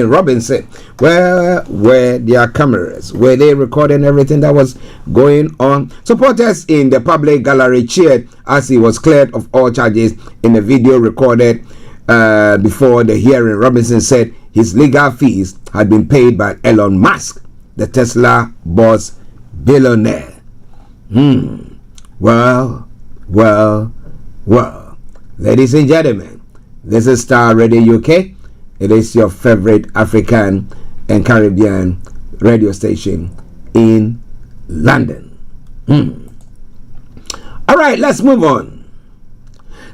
Robinson. Where were their cameras? Were they recording everything that was going on? Supporters in the public gallery cheered as he was cleared of all charges. In a video recorded before the hearing, Robinson said his legal fees had been paid by Elon Musk, the Tesla boss billionaire. Well. Ladies and gentlemen, this is Starr Radio UK. It is your favorite African and Caribbean radio station in London. All right, let's move on.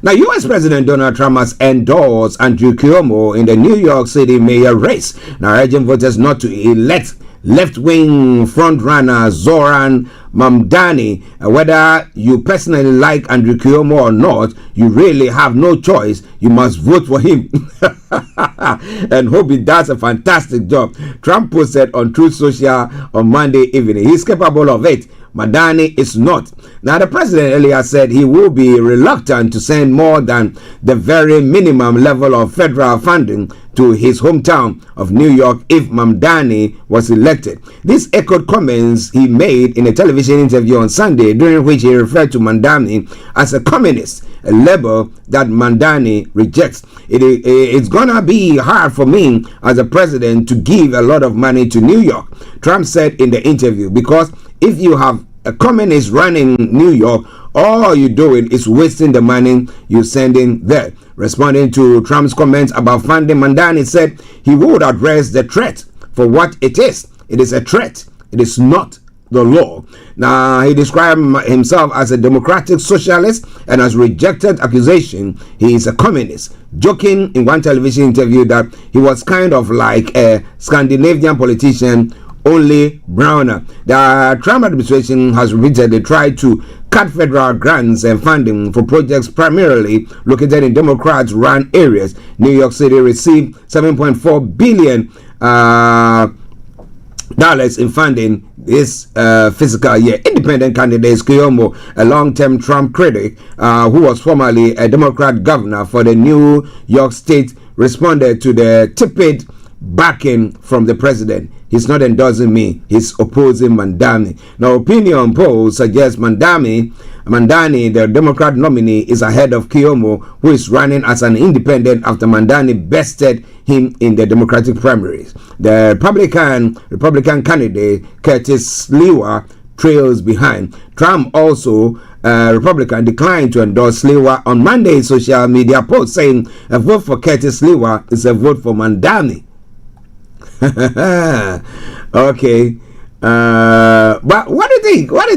Now, U.S. President Donald Trump has endorsed Andrew Cuomo in the New York City mayor race, now urging voters not to elect left-wing frontrunner Zoran Mamdani. Whether you personally like Andrew Cuomo or not, you really have no choice. You must vote for him and hope he does a fantastic job. Trump posted on Truth Social on Monday evening. He's capable of it. Madani is not. Now, the president earlier said he will be reluctant to send more than the very minimum level of federal funding to his hometown of New York if Mamdani was elected. This echoed comments he made in a television interview on Sunday, during which he referred to Mamdani as a communist, a label that Mamdani rejects. It's gonna be hard for me as a president to give a lot of money to New York, Trump said in the interview, because if you have a communist running New York, all you're doing is wasting the money you're sending there. Responding to Trump's comments about funding, Mamdani said he would address the threat for what it is. It is a threat. It is not the law. Now, he described himself as a democratic socialist and has rejected accusation he is a communist, joking in one television interview that he was kind of like a Scandinavian politician, only browner. The Trump administration has repeatedly tried to cut federal grants and funding for projects primarily located in Democrat-run areas. New York City received $7.4 billion in funding this fiscal year. Independent candidate Cuomo, a long-term Trump critic who was formerly a Democrat governor for the New York State, responded to the tepid backing from the president. He's not endorsing me, he's opposing Mamdani. Now, opinion polls suggest Mamdani, the Democrat nominee, is ahead of Cuomo, who is running as an independent after Mamdani bested him in the Democratic primaries. The Republican candidate Curtis Sliwa trails behind. Trump, also Republican, declined to endorse Sliwa on Monday's social media post, saying a vote for Curtis Sliwa is a vote for Mamdani. Okay, but what do you think? What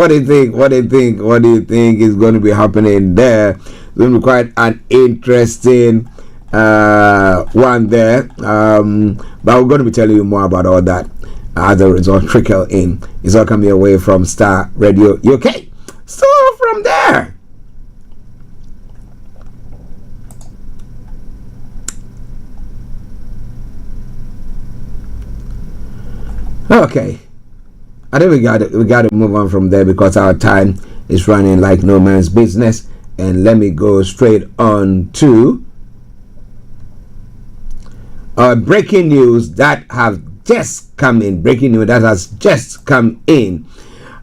do you think is going to be happening there? It's going to be quite an interesting one there. But we're going to be telling you more about all that as the result trickle in. It's all coming away from Starr Radio UK. So from there, okay, I think we got to move on from there because our time is running like no man's business. And let me go straight on to breaking news that have just come in. Breaking news that has just come in.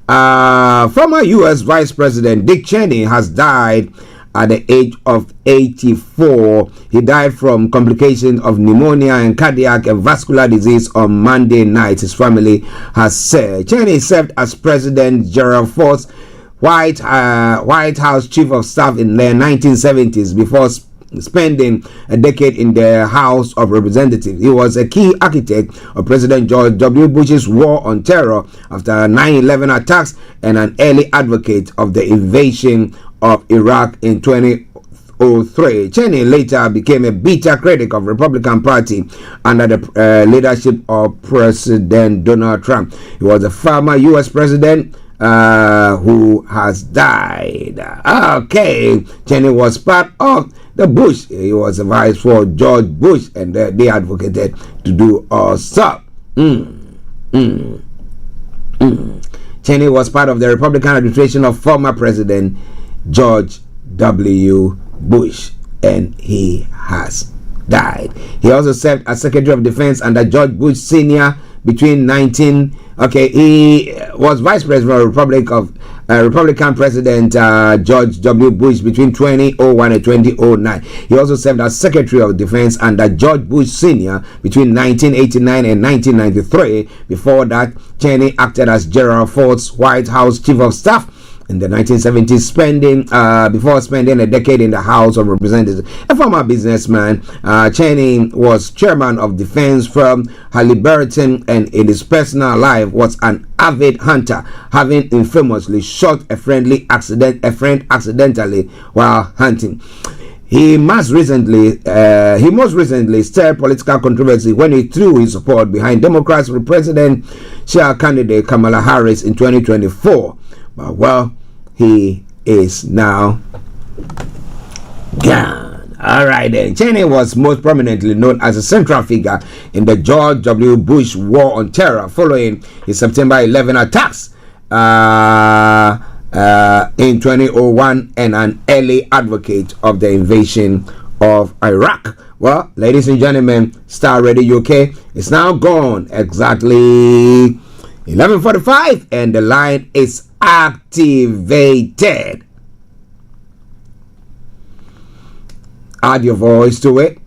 Former U.S. Vice President Dick Cheney has died at the age of 84. He died from complications of pneumonia and cardiac and vascular disease on Monday night, his family has said. Cheney served as President Gerald Ford's White House Chief of Staff in the 1970s before spending a decade in the House of Representatives. He was a key architect of President George W. Bush's war on terror after 9/11 attacks and an early advocate of the invasion of Iraq in 2003. Cheney later became a bitter critic of Republican Party under the leadership of President Donald Trump. He was a former U.S. president who has died. Okay, Cheney was part of the Bush. He was a vice for George Bush, and they advocated to do stuff. Cheney was part of the Republican administration of former President George W. Bush, and he has died. He also served as Secretary of Defense under George Bush Sr. between he was Vice President of Republican President George W. Bush between 2001 and 2009. He also served as Secretary of Defense under George Bush Sr. between 1989 and 1993. Before that, Cheney acted as Gerald Ford's White House Chief of Staff in the 1970s, before spending a decade in the House of Representatives. A former businessman, Cheney was chairman of defense firm Halliburton, and in his personal life was an avid hunter, having infamously shot a friend accidentally while hunting. He most recently stirred political controversy when he threw his support behind Democrats for presidential candidate Kamala Harris in 2024. But well, he is now gone. All right then. Cheney was most prominently known as a central figure in the George W. Bush War on Terror following his September 11 attacks in 2001 and an early advocate of the invasion of Iraq. Well, ladies and gentlemen, Starr Radio UK is now gone exactly 11:45 and the line is activated. Add your voice to it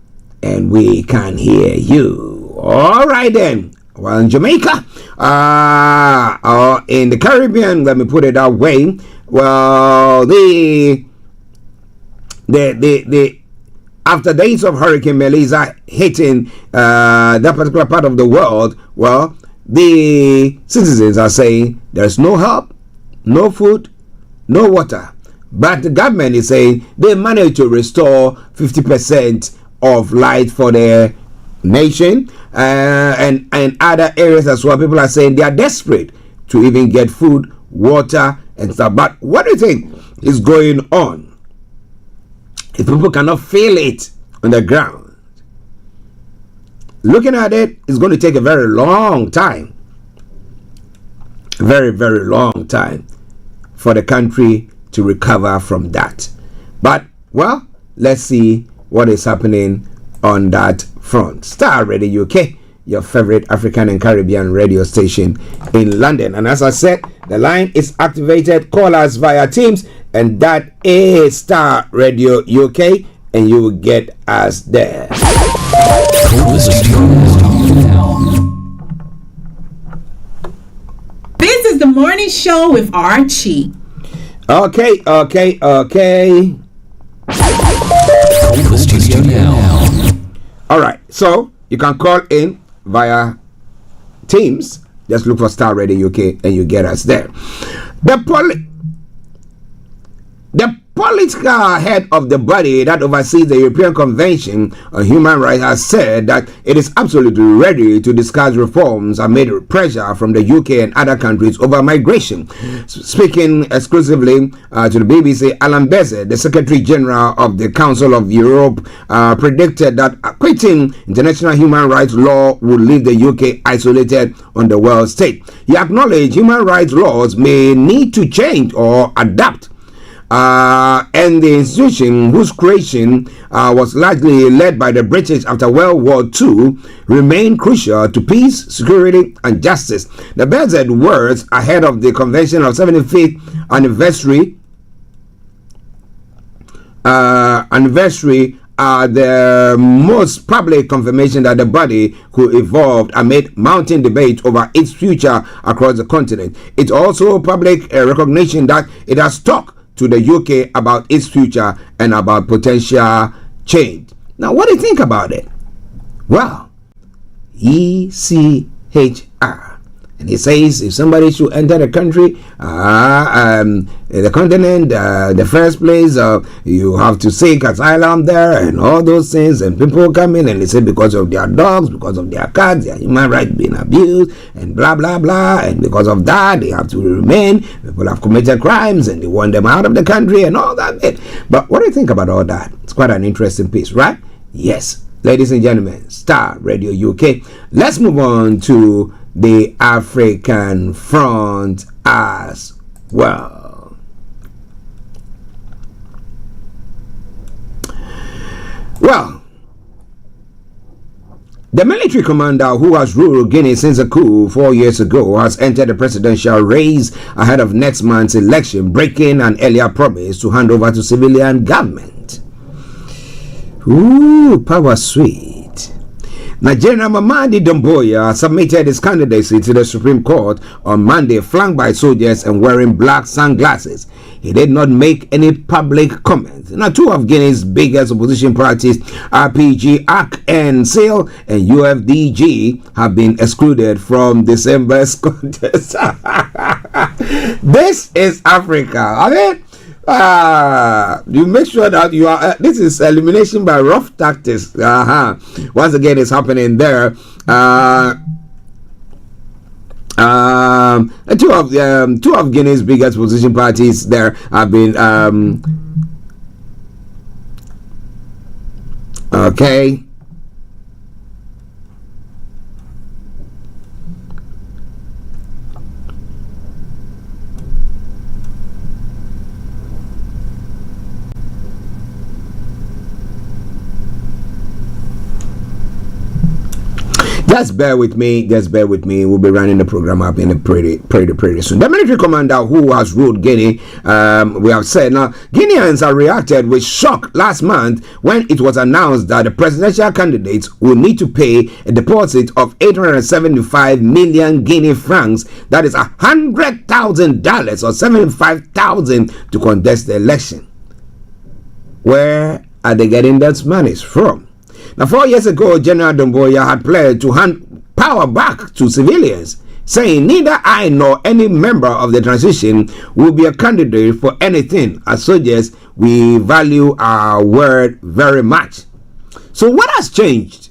and we can hear you. All right then. Well, in Jamaica, or in the Caribbean, let me put it that way. Well, the after days of Hurricane Melissa hitting that particular part of the world, well, the citizens are saying there's no help, no food, no water. But the government is saying they managed to restore 50% of light for their nation and other areas as well. People are saying they are desperate to even get food, water, and stuff. But what do you think is going on if people cannot feel it on the ground? Looking at it, it's going to take a very long time, very, very long time for the country to recover from that. But well, let's see what is happening on that front. Starr Radio UK, your favorite African and Caribbean radio station in London. And as I said, the line is activated. Call us via Teams, and that is Starr Radio UK, and you will get us there. This is the morning show with Archie. Okay. All right, so you can call in via Teams. Just look for Starr Radio UK and you get us there. The political head of the body that oversees the European Convention on Human Rights has said that it is absolutely ready to discuss reforms amid pressure from the UK and other countries over migration. Speaking exclusively to the BBC, Alan Bezet, the Secretary General of the Council of Europe, predicted that quitting international human rights law would leave the UK isolated on the world stage. He acknowledged human rights laws may need to change or adapt. And the institution, whose creation was largely led by the British after World War II, remain crucial to peace, security, and justice. The Bezet words ahead of the Convention of 75th anniversary are the most public confirmation that the body could evolve amid mounting debate over its future across the continent. It's also public recognition that it has talked to the UK about its future and about potential change. Now, what do you think about it? Well, ECHR. And he says if somebody should enter the country, the continent, the first place, you have to seek asylum there and all those things. And people come in and they say because of their dogs, because of their cats, their human rights being abused and blah, blah, blah. And because of that, they have to remain. People have committed crimes and they want them out of the country and all that bit. But what do you think about all that? It's quite an interesting piece, right? Yes. Ladies and gentlemen, Starr Radio UK. Let's move on to the African front as well. Well, the military commander who has ruled Guinea since a coup 4 years ago has entered the presidential race ahead of next month's election, breaking an earlier promise to hand over to civilian government. Ooh, power sweet. Nigerian Mamadi Doumbouya submitted his candidacy to the Supreme Court on Monday, flanked by soldiers and wearing black sunglasses. He did not make any public comments. Now, two of Guinea's biggest opposition parties, RPG, ARC, and SAIL, and UFDG, have been excluded from December's contest. This is Africa. I mean, You make sure that you are. This is elimination by rough tactics. Once again, it's happening there. Two of Guinea's biggest opposition parties there have been okay. Just bear with me. We'll be running the program up in a pretty soon. The military commander who has ruled Guinea, we have said now, Guineans have reacted with shock last month when it was announced that the presidential candidates will need to pay a deposit of 875 million Guinea francs, that is $100,000 or 75,000 to contest the election. Where are they getting that money from? Now, 4 years ago, General Doumbouya had pledged to hand power back to civilians, saying neither I nor any member of the transition will be a candidate for anything. As soldiers, we value our word very much. So what has changed?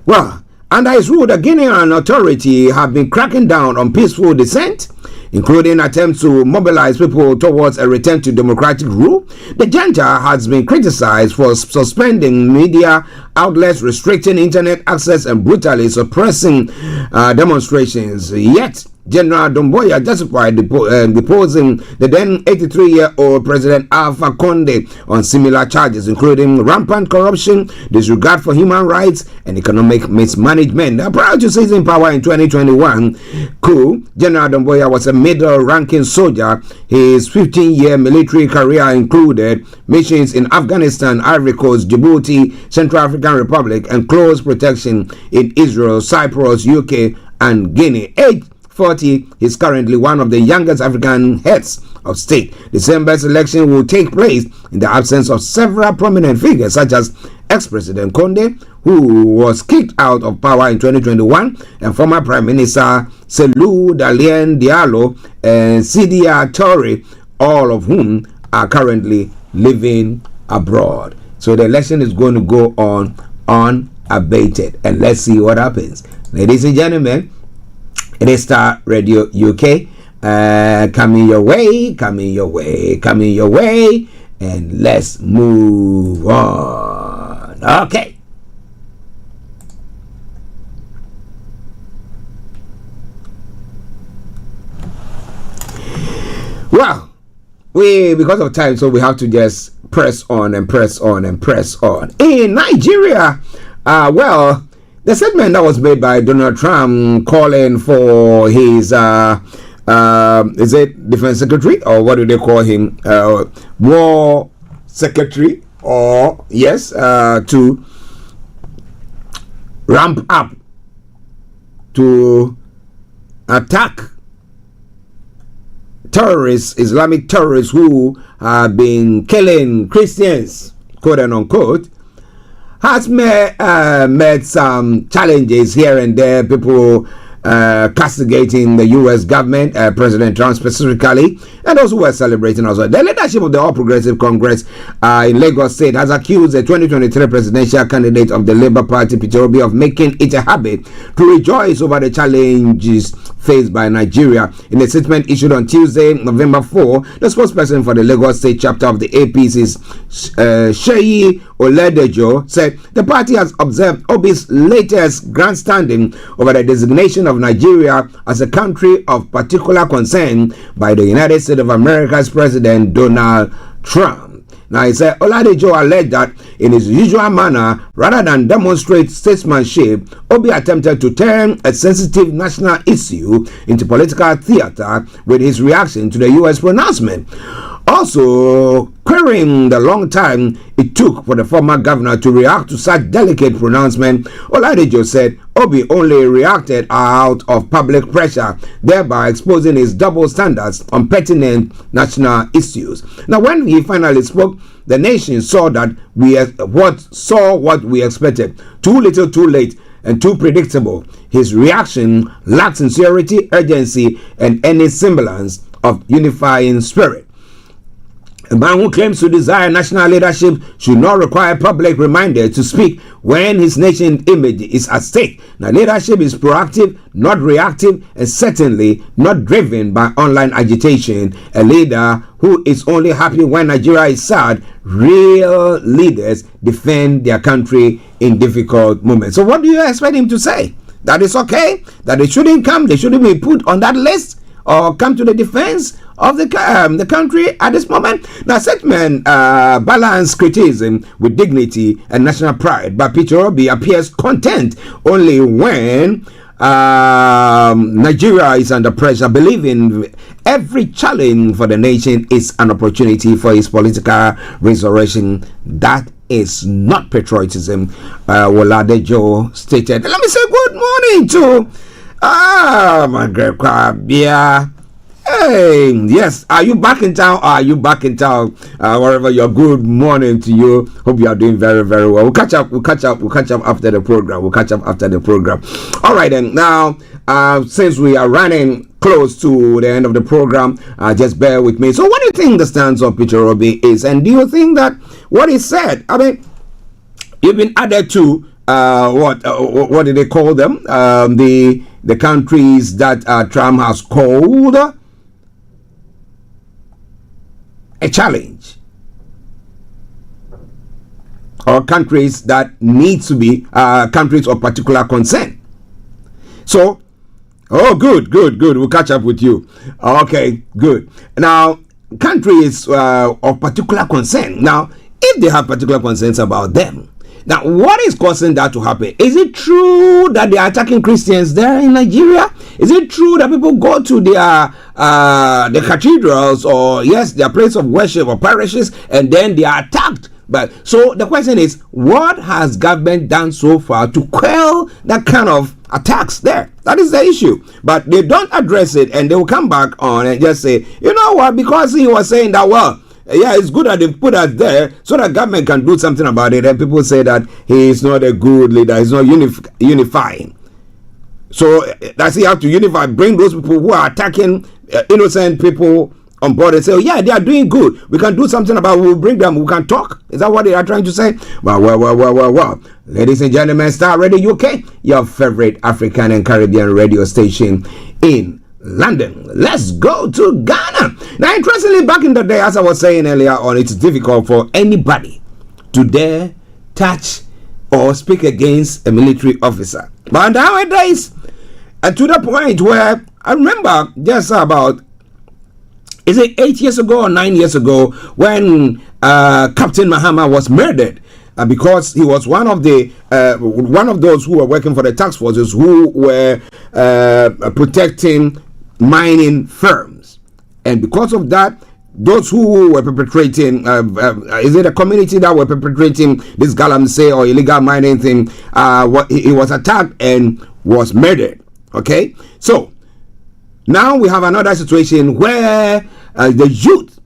Well, under his rule, the Guinean authority have been cracking down on peaceful dissent, including attempts to mobilize people towards a return to democratic rule. The junta has been criticized for suspending media outlets, restricting internet access, and brutally suppressing demonstrations. Yet, General Doumbouya justified deposing the then 83-year-old President Alpha Condé on similar charges, including rampant corruption, disregard for human rights, and economic mismanagement. Prior to seizing power in 2021 coup, General Doumbouya was a middle-ranking soldier. His 15-year military career included missions in Afghanistan, Ivory Coast, Djibouti, Central African Republic, and close protection in Israel, Cyprus, UK, and Guinea. 40, is currently one of the youngest African heads of state. December's election will take place in the absence of several prominent figures, such as ex-President Condé, who was kicked out of power in 2021, and former Prime Minister Cellou Dalein Diallo and Sidia Touré, all of whom are currently living abroad. So the election is going to go on unabated, and let's see what happens. Ladies and gentlemen, it is Starr Radio UK, coming your way, and let's move on. Okay. Well, because of time, so we have to just press on. In Nigeria, the statement that was made by Donald Trump calling for his is it defense secretary, or what do they call him, war secretary, or yes, to ramp up to attack terrorists, Islamic terrorists who have been killing Christians, quote and unquote, has met some challenges here and there. People castigating the U.S. government, President Trump specifically, and those who were celebrating also. The leadership of the All Progressive Congress in Lagos State has accused the 2023 presidential candidate of the Labour Party, Peter Obi, of making it a habit to rejoice over the challenges faced by Nigeria. In a statement issued on Tuesday, November 4, the spokesperson for the Lagos State chapter of the APC's Seyi Oledejo said the party has observed Obi's latest grandstanding over the designation of Nigeria as a country of particular concern by the United States of America's President Donald Trump. Now, he said Oladejo alleged that in his usual manner, rather than demonstrate statesmanship, Obi attempted to turn a sensitive national issue into political theater with his reaction to the U.S. pronouncement. Also, querying the long time it took for the former governor to react to such delicate pronouncement, Oladejo said Obi only reacted out of public pressure, thereby exposing his double standards on pertinent national issues. Now, when he finally spoke, the nation saw that what we expected. Too little, too late, and too predictable. His reaction lacked sincerity, urgency, and any semblance of unifying spirit. A man who claims to desire national leadership should not require public reminder to speak when his nation's image is at stake. Now, leadership is proactive, not reactive, and certainly not driven by online agitation. A leader who is only happy when Nigeria is sad. Real leaders defend their country in difficult moments. So what do you expect him to say? That it's okay? That they shouldn't come? They shouldn't be put on that list? Or come to the defense of the country at this moment? Now, such men balance criticism with dignity and national pride, but Peter Obi appears content only when Nigeria is under pressure, believing every challenge for the nation is an opportunity for his political resurrection. That is not patriotism, Woladejo stated. Let me say good morning to my great Kwabia. Hey, yes, are you back in town? Are you back in town? Wherever you're, good morning to you. Hope you are doing very, very well. We'll catch up after the program. All right, then. Now, since we are running close to the end of the program, just bear with me. So, what do you think the stance of Peter Obi is? And do you think that what he said, I mean, you've been added to what did they call them? The countries that Trump has called a challenge, or countries that need to be countries of particular concern. So, good. We'll catch up with you. Okay, good. Now, countries of particular concern. Now, if they have particular concerns about them, now, what is causing that to happen? Is it true that they are attacking Christians there in Nigeria? Is it true that people go to their the cathedrals or their place of worship or parishes and then they are attacked? But so the question is, what has government done so far to quell that kind of attacks there? That is the issue. But they don't address it, and they will come back on and just say, you know what? Because he was saying that, well, it's good that they put us there so that government can do something about it. And people say that he is not a good leader. He's not unifying. So does he have to unify, bring those people who are attacking innocent people on board and say, they are doing good. We can do something about it. We'll bring them. We can talk. Is that what they are trying to say? Well. Ladies and gentlemen, Starr Radio UK, your favorite African and Caribbean radio station in London. Let's go to Ghana. Now, interestingly, back in the day, as I was saying earlier on, it's difficult for anybody to dare touch or speak against a military officer. But nowadays, and to the point where I remember just about, is it 8 years ago or 9 years ago, when Captain Mahama was murdered because he was one of those who were working for the task forces who were protecting mining firms, and because of that, those who were perpetrating is it a community that were perpetrating this galamsey or illegal mining thing, he was attacked and was murdered. Okay, so now we have another situation where the youth,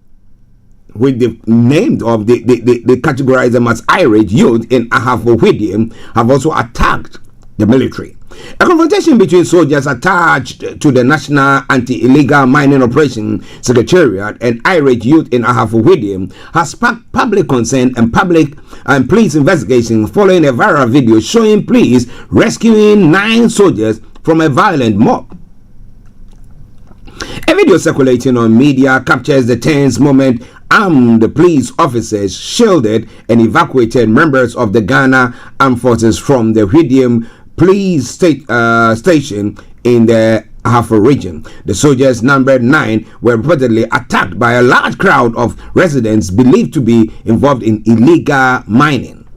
with the name of they categorize them as irate youth in Ahafo-Hwidim, have also attacked the military. A confrontation between soldiers attached to the National Anti-Illegal Mining Operation Secretariat and irate youth in Ahafo-Hwidim has sparked public concern and police investigation following a viral video showing police rescuing 9 soldiers from a violent mob. A video circulating on media captures the tense moment. Armed police officers shielded and evacuated members of the Ghana Armed Forces from the Hwidim police station in the Ahafo region. The soldiers, numbered 9, were reportedly attacked by a large crowd of residents believed to be involved in illegal mining.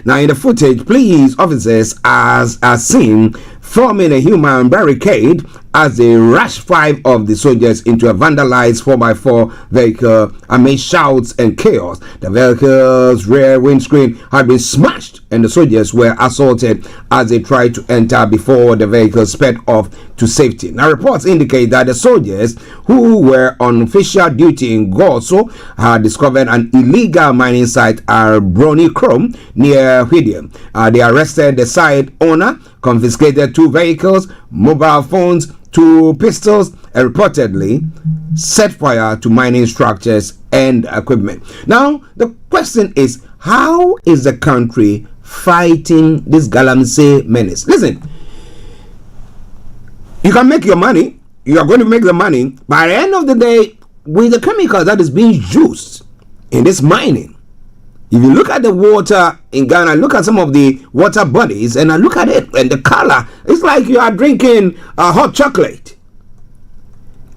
Now, in the footage, police officers are seen forming a human barricade as they rush 5 of the soldiers into a vandalized 4x4 vehicle amid shouts and chaos. The vehicle's rear windscreen had been smashed and the soldiers were assaulted as they tried to enter before the vehicle sped off to safety. Now, reports indicate that the soldiers who were on official duty in Goso had discovered an illegal mining site at Brony Chrome near Hwidim. They arrested the site owner, confiscated 2 vehicles, mobile phones, 2 pistols, and reportedly set fire to mining structures and equipment. Now, the question is, how is the country fighting this Galamsey menace? Listen, you can make your money, you are going to make the money, but at the end of the day, with the chemicals that is being used in this mining, if you look at the water in Ghana, look at some of the water bodies, and I look at it, and the color, it's like you are drinking hot chocolate.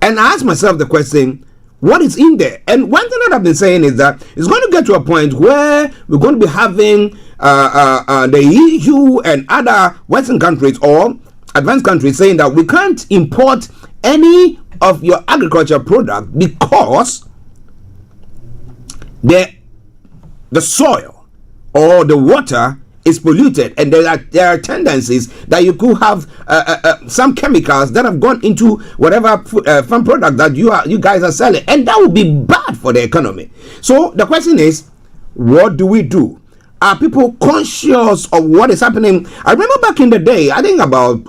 And I ask myself the question, what is in there? And one thing that I've been saying is that it's going to get to a point where we're going to be having the EU and other Western countries or advanced countries saying that we can't import any of your agriculture product because the soil or the water is polluted, and there are tendencies that you could have some chemicals that have gone into whatever farm product that you guys are selling, and that would be bad for the economy. So the question is, what do we do? Are people conscious of what is happening? I remember back in the day, I think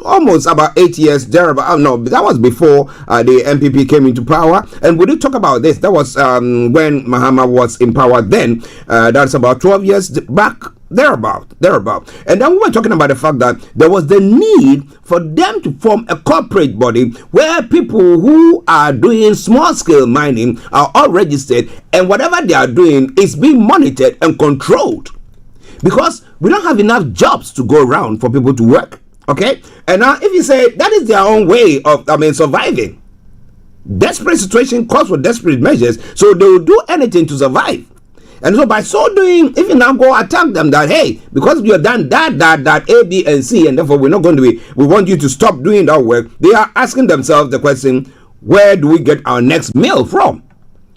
almost about 8 years there. No, that was before the MPP came into power, and we did talk about this. That was when Mahama was in power then. That's about 12 years back, thereabout. And then we were talking about the fact that there was the need for them to form a corporate body where people who are doing small scale mining are all registered, and whatever they are doing is being monitored and controlled. Because we don't have enough jobs to go around for people to work, okay? And now if you say that is their own way of, surviving. Desperate situation calls for desperate measures, so they will do anything to survive. And so by so doing, if you now go attack them that, hey, because you have done that, A, B, and C, and therefore we're not going to we want you to stop doing that work, they are asking themselves the question, where do we get our next meal from?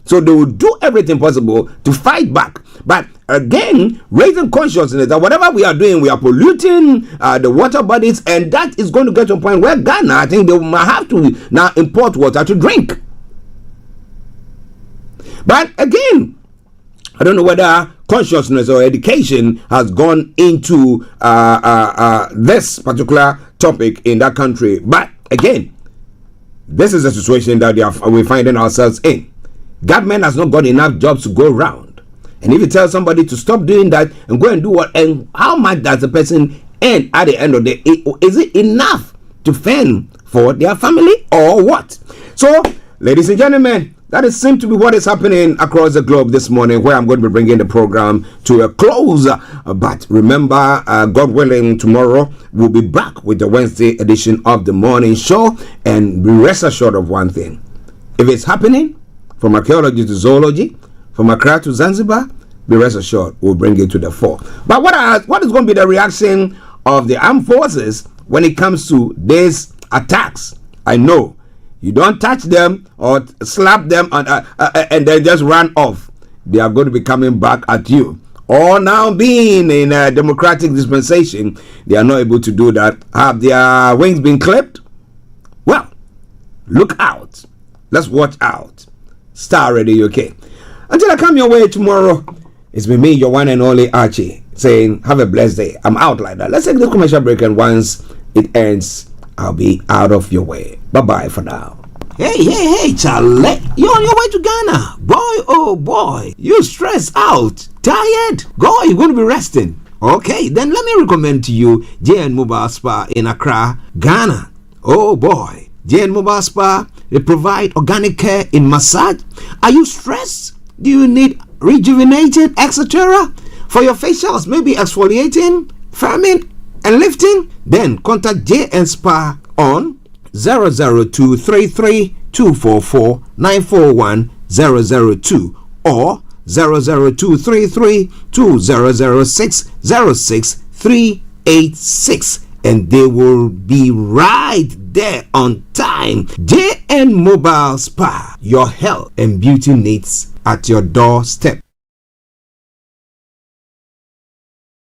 So they will do everything possible to fight back. But again, raising consciousness that whatever we are doing, we are polluting the water bodies, and that is going to get to a point where Ghana, I think they might have to now import water to drink. But again, I don't know whether consciousness or education has gone into this particular topic in that country. But again, this is a situation that we're finding ourselves in. Government has not got enough jobs to go around. And if you tell somebody to stop doing that and go and do what, and how much does the person earn at the end of the day? Is it enough to fend for their family or what? So, ladies and gentlemen, that seems to be what is happening across the globe this morning, where I'm going to be bringing the program to a close. But remember, God willing, tomorrow we'll be back with the Wednesday edition of the morning show. And be rest assured of one thing. If it's happening, from archaeology to zoology, from Accra to Zanzibar, be rest assured we'll bring it to the fore. But what is going to be the reaction of the armed forces when it comes to these attacks? I know you don't touch them or slap them and then just run off. They are going to be coming back at you. Or now being in a democratic dispensation, they are not able to do that. Have their wings been clipped? Well, look out. Let's watch out. Starr Radio UK. Until I come your way tomorrow, it's been me, your one and only Archie, saying have a blessed day. I'm out like that. Let's take the commercial break, and once it ends, I'll be out of your way. Bye-bye for now. Hey, Charlie. You're on your way to Ghana. Boy, oh boy. You stressed out. Tired? Go, you're going to be resting. Okay, then let me recommend to you JN Mobile Spa in Accra, Ghana. Oh boy. JN Mobile Spa, they provide organic care in massage. Are you stressed? Do you need rejuvenated, etc.? For your facials, maybe exfoliating, firming, and lifting? Then contact JN Spa on 00233244941 002 or 00233200606 and they will be right there on time. JN Mobile Spa, your health and beauty needs at your doorstep.